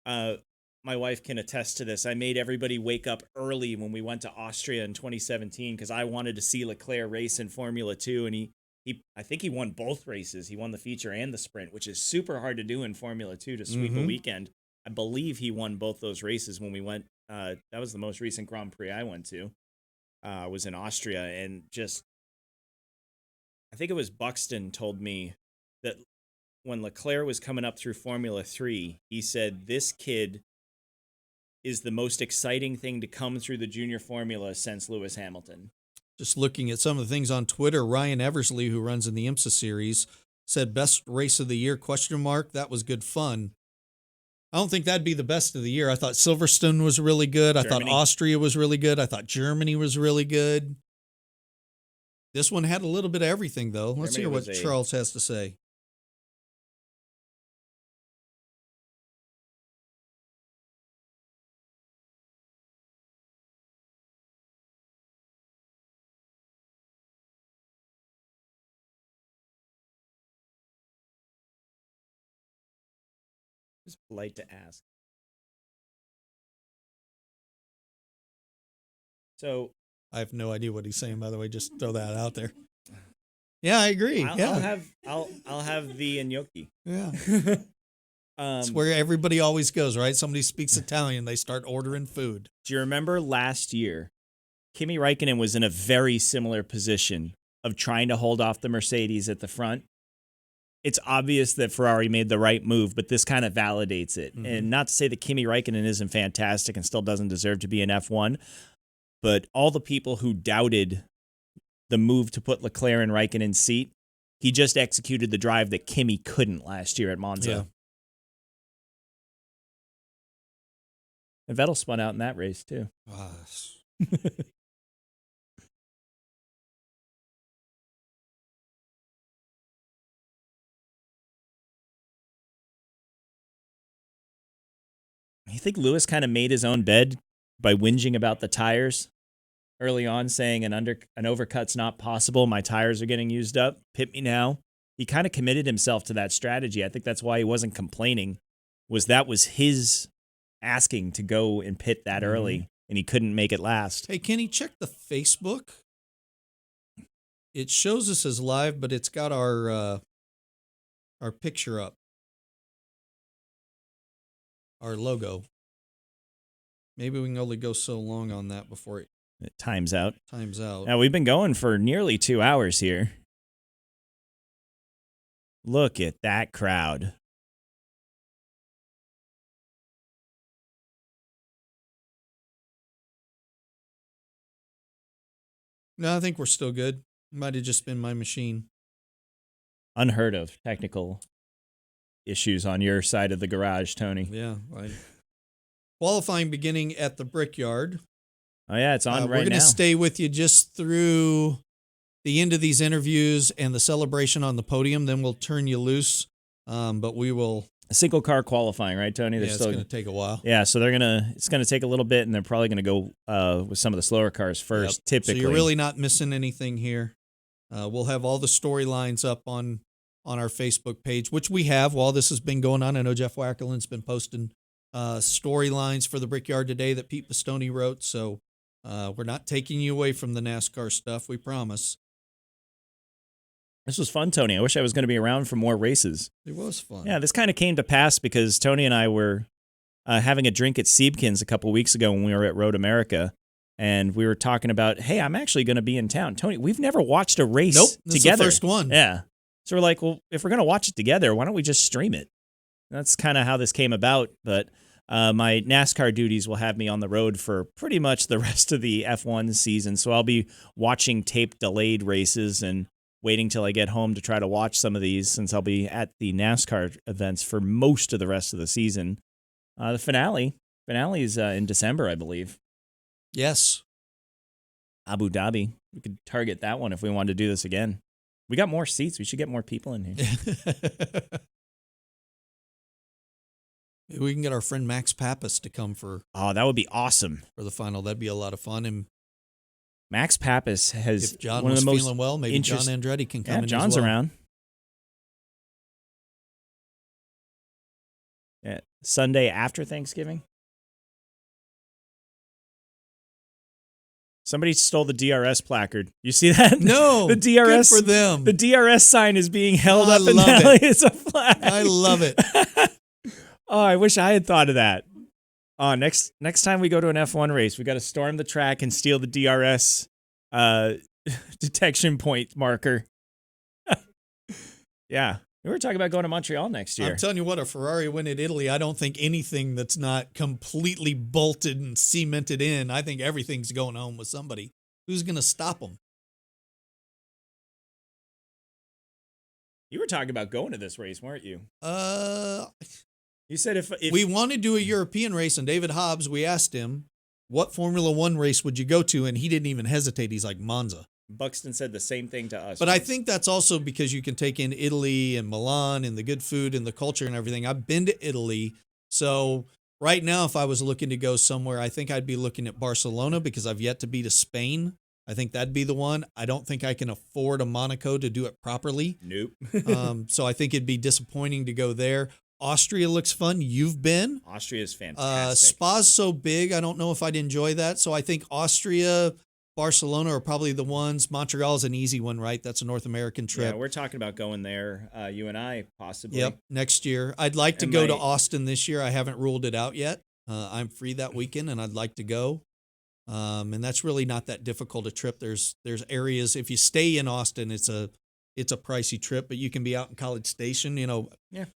My wife can attest to this. I made everybody wake up early when we went to Austria in 2017 because I wanted to see Leclerc race in Formula 2, and I think he won both races. He won the feature and the sprint, which is super hard to do in Formula 2 to sweep a weekend. I believe he won both those races when we went. That was the most recent Grand Prix I went to. Was in Austria, and just I think it was Buxton told me that when Leclerc was coming up through Formula 3, he said this kid is the most exciting thing to come through the junior formula since Lewis Hamilton. Just looking at some of the things on Twitter, Ryan Eversley, who runs in the IMSA series, said best race of the year, ? That was good fun. I don't think that'd be the best of the year. I thought Silverstone was really good. I thought Austria was really good. I thought Germany was really good. This one had a little bit of everything, though. Let's hear what Charles has to say. polite to ask. So I have no idea what he's saying, by the way. Just throw that out there. Yeah, I agree. I'll have the gnocchi. Yeah. It's where everybody always goes, right? Somebody speaks Italian, they start ordering food. Do you remember last year, Kimi Räikkönen was in a very similar position of trying to hold off the Mercedes at the front? It's obvious that Ferrari made the right move, but this kind of validates it. Mm-hmm. And not to say that Kimi Räikkönen isn't fantastic and still doesn't deserve to be in F1, but all the people who doubted the move to put Leclerc in Räikkönen's seat, he just executed the drive that Kimi couldn't last year at Monza. Yeah. And Vettel spun out in that race, too. You think Lewis kind of made his own bed by whinging about the tires early on, saying an overcut's not possible, my tires are getting used up, pit me now? He kind of committed himself to that strategy. I think that's why he wasn't complaining, was his asking to go and pit that early, and he couldn't make it last. Hey, Kenny, check the Facebook. It shows us as live, but it's got our picture up. Our logo. Maybe we can only go so long on that before it times out. Now, we've been going for nearly 2 hours here. Look at that crowd. No, I think we're still good. Might have just been my machine. Unheard of technical issues on your side of the garage, Tony. Yeah. Qualifying beginning at the Brickyard. Oh, yeah, it's on right now. We're going to stay with you just through the end of these interviews and the celebration on the podium. Then we'll turn you loose. But we will... Single car qualifying, right, Tony? It's going to take a while. Yeah, so it's going to take a little bit, and they're probably going to go with some of the slower cars first, typically. So you're really not missing anything here. We'll have all the storylines up on our Facebook page, which we have while this has been going on. I know Jeff Wackerland's been posting storylines for the Brickyard today that Pete Pistone wrote, so we're not taking you away from the NASCAR stuff, we promise. This was fun, Tony. I wish I was going to be around for more races. It was fun. Yeah, this kind of came to pass because Tony and I were having a drink at Siebkin's a couple weeks ago when we were at Road America, and we were talking about, hey, I'm actually going to be in town. Tony, we've never watched a race together. This is the first one. Yeah. So we're like, well, if we're going to watch it together, why don't we just stream it? That's kind of how this came about, but my NASCAR duties will have me on the road for pretty much the rest of the F1 season, so I'll be watching tape-delayed races and waiting till I get home to try to watch some of these since I'll be at the NASCAR events for most of the rest of the season. The finale is in December, I believe. Yes. Abu Dhabi. We could target that one if we wanted to do this again. We got more seats. We should get more people in here. Maybe we can get our friend Max Pappas to come for... Oh, that would be awesome. For the final. That'd be a lot of fun. And Max Pappas has if John one was of the most feeling well, maybe John Andretti can come in John's as well. Around. Yeah, Sunday after Thanksgiving. Somebody stole the DRS placard. You see that? No. The DRS good for them. The DRS sign is being held up and love now it. it's a flag. I love it. Oh, I wish I had thought of that. Oh, next time we go to an F1 race, we got to storm the track and steal the DRS detection point marker. Yeah. We were talking about going to Montreal next year. I'm telling you what, a Ferrari win at Italy, I don't think anything that's not completely bolted and cemented in. I think everything's going home with somebody. Who's going to stop them? You were talking about going to this race, weren't you? You said if we want to do a European race, and David Hobbs, we asked him, what Formula One race would you go to? And he didn't even hesitate. He's like, Monza. Buxton said the same thing to us. But I think that's also because you can take in Italy and Milan and the good food and the culture and everything. I've been to Italy. So right now, if I was looking to go somewhere, I think I'd be looking at Barcelona because I've yet to be to Spain. I think that'd be the one. I don't think I can afford a Monaco to do it properly. Nope. So I think it'd be disappointing to go there. Austria looks fun. You've been. Austria is fantastic. Spa's so big, I don't know if I'd enjoy that. So I think Austria, Barcelona are probably the ones. Montreal is an easy one, right? That's a North American trip. Yeah, we're talking about going there, you and I, possibly. Yep, next year. I'd like to go to Austin this year. I haven't ruled it out yet. I'm free that weekend, and I'd like to go. And that's really not that difficult a trip. There's areas, if you stay in Austin, it's a pricey trip, but you can be out in College Station,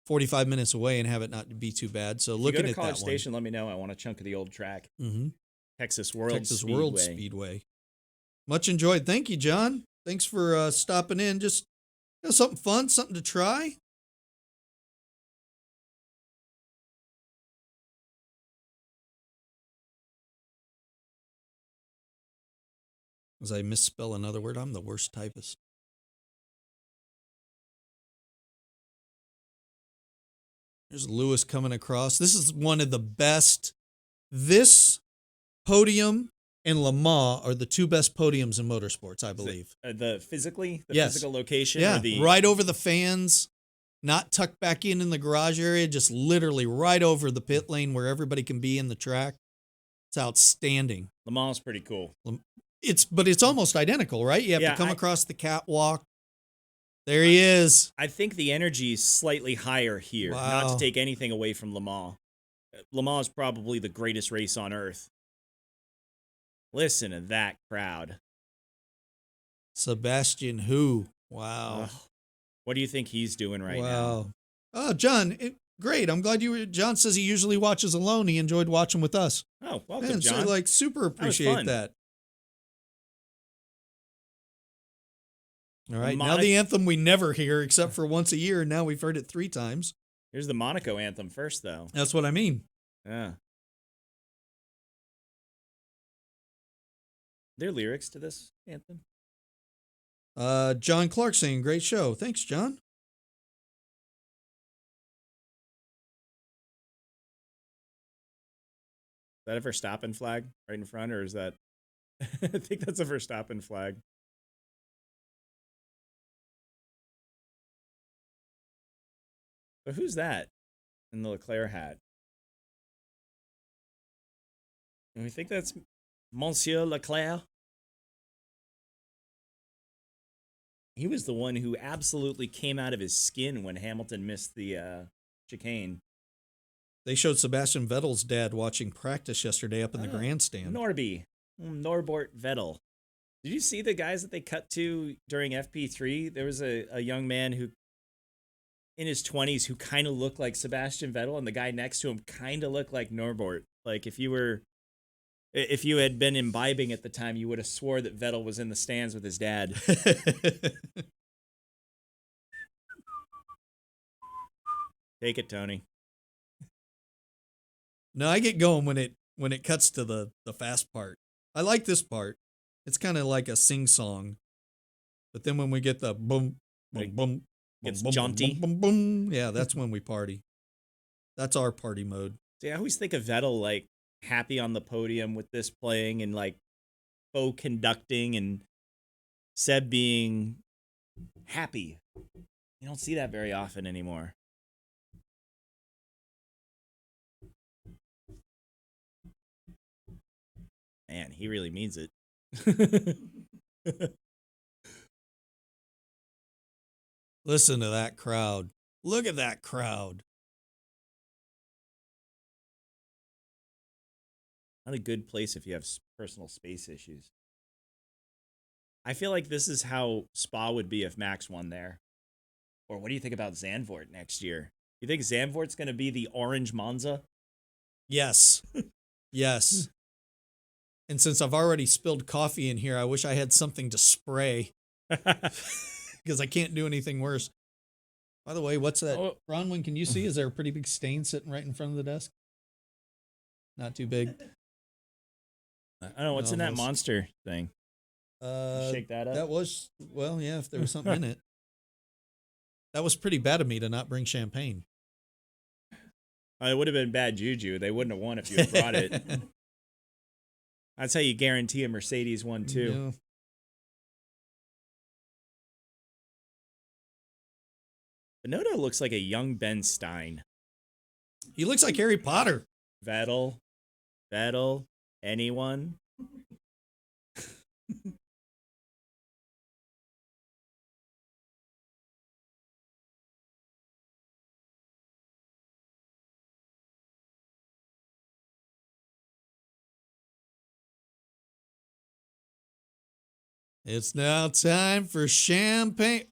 45 minutes away and have it not be too bad. So looking at that one. College Station, let me know. I want a chunk of the old track. Mm-hmm. Texas World Speedway. Much enjoyed. Thank you, John. Thanks for stopping in. Just something fun, something to try. As I misspell another word, I'm the worst typist. There's Lewis coming across. This is one of the best. This podium and Le Mans are the two best podiums in motorsports, I believe. The physical location? Yeah, or right over the fans, not tucked back in the garage area, just literally right over the pit lane where everybody can be in the track. It's outstanding. Le Mans is pretty cool. But it's almost identical, right? You have to come across the catwalk. There he is. I think the energy is slightly higher here, not to take anything away from Le Mans. Le Mans is probably the greatest race on earth. Listen to that crowd. Sebastian Hu. Wow. What do you think he's doing right now? Oh, John, great. I'm glad you were. John says he usually watches alone. He enjoyed watching with us. Oh, welcome, John. So, super appreciate that. All right, now the anthem we never hear except for once a year, and now we've heard it 3 times. Here's the Monaco Anthem first, though. That's what I mean. Yeah. There are lyrics to this anthem? John Clark saying, great show. Thanks, John. Is that a Verstappen flag right in front, or is that... I think that's a Verstappen flag. But who's that in the Leclerc hat? And we think that's Monsieur Leclerc. He was the one who absolutely came out of his skin when Hamilton missed the chicane. They showed Sebastian Vettel's dad watching practice yesterday up in the grandstand. Norbert Vettel. Did you see the guys that they cut to during FP3? There was a young man who, in his 20s, who kind of looked like Sebastian Vettel, and the guy next to him kind of looked like Norbert. Like if you had been imbibing at the time, you would have swore that Vettel was in the stands with his dad. Take it, Tony. No, I get going when it cuts to the fast part. I like this part. It's kind of like a sing-song. But then when we get the boom, boom, boom, it's boom, jaunty. Boom, boom, boom, yeah, that's when we party. That's our party mode. See, I always think of Vettel like happy on the podium with this playing and like faux conducting, and Seb being happy. You don't see that very often anymore. Man, he really means it. Listen to that crowd. Look at that crowd. Not a good place if you have personal space issues. I feel like this is how Spa would be if Max won there. Or what do you think about Zandvoort next year? You think Zandvoort's going to be the orange Monza? Yes. Yes. And since I've already spilled coffee in here, I wish I had something to spray. Because I can't do anything worse. By the way, what's that? Oh. Bronwyn, can you see? Is there a pretty big stain sitting right in front of the desk? Not too big. I don't know. What's in that monster thing? Shake that up. That was, well, yeah, if there was something in it. That was pretty bad of me to not bring champagne. It would have been bad juju. They wouldn't have won if you had brought it. That's how you guarantee a Mercedes won, too. Yeah. Binotto looks like a young Ben Stein. He looks like Harry Potter. Vettel, anyone? It's now time for champagne.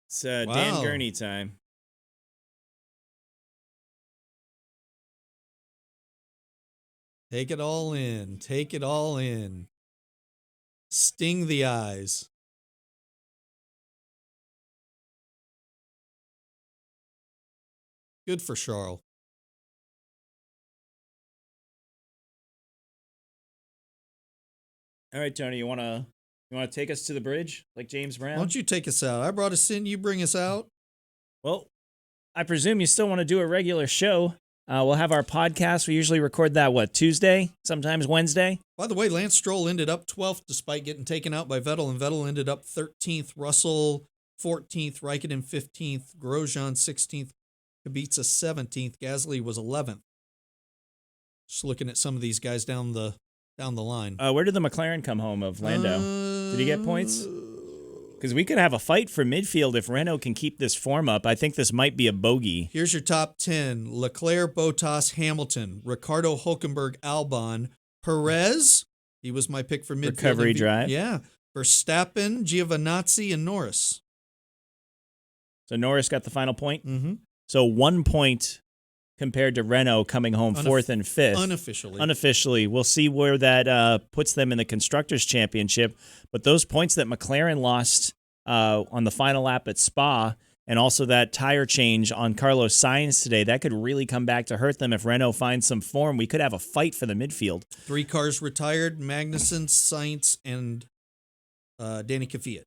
It's Dan Gurney time. Take it all in. Take it all in. Sting the eyes. Good for Charles. All right, Tony, you wanna take us to the bridge like James Brown? Why don't you take us out? I brought us in. You bring us out. Well, I presume you still want to do a regular show. We'll have our podcast. We usually record that, Tuesday, sometimes Wednesday? By the way, Lance Stroll ended up 12th despite getting taken out by Vettel, and Vettel ended up 13th. Russell 14th, Raikkonen 15th, Grosjean 16th, Kubica 17th, Gasly was 11th. Just looking at some of these guys down the line. Where did the McLaren come home of Lando? Did he get points? Because we could have a fight for midfield if Renault can keep this form up. I think this might be a bogey. Here's your top 10. Leclerc, Bottas, Hamilton, Ricardo, Hülkenberg, Albon, Perez. He was my pick for midfield. Recovery drive. Yeah. Verstappen, Giovinazzi, and Norris. So Norris got the final point? Mm-hmm. So 1 point compared to Renault coming home fourth and fifth. Unofficially. We'll see where that puts them in the Constructors' Championship. But those points that McLaren lost on the final lap at Spa and also that tire change on Carlos Sainz today, that could really come back to hurt them if Renault finds some form. We could have a fight for the midfield. 3 cars retired, Magnussen, Sainz, and Danny Kvyat.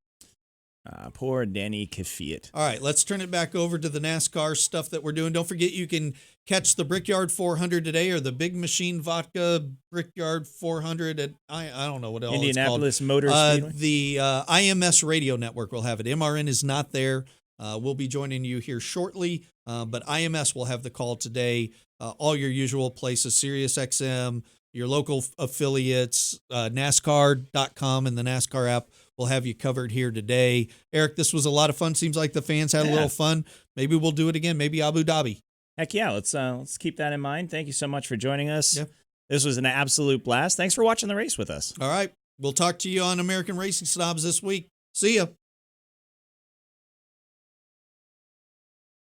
Poor Danny Kvyat. All right, let's turn it back over to the NASCAR stuff that we're doing. Don't forget you can catch the Brickyard 400 today or the Big Machine Vodka Brickyard 400 at, I don't know what else Indianapolis it's called. Motor Speedway. The IMS radio network will have it. MRN is not there. We'll be joining you here shortly, but IMS will have the call today. All your usual places, SiriusXM, your local affiliates, NASCAR.com and the NASCAR app will have you covered here today. Eric, this was a lot of fun. Seems like the fans had a little fun. Maybe we'll do it again. Maybe Abu Dhabi. Heck yeah, let's keep that in mind. Thank you so much for joining us. Yeah. This was an absolute blast. Thanks for watching the race with us. All right. We'll talk to you on American Racing Snobs this week. See ya.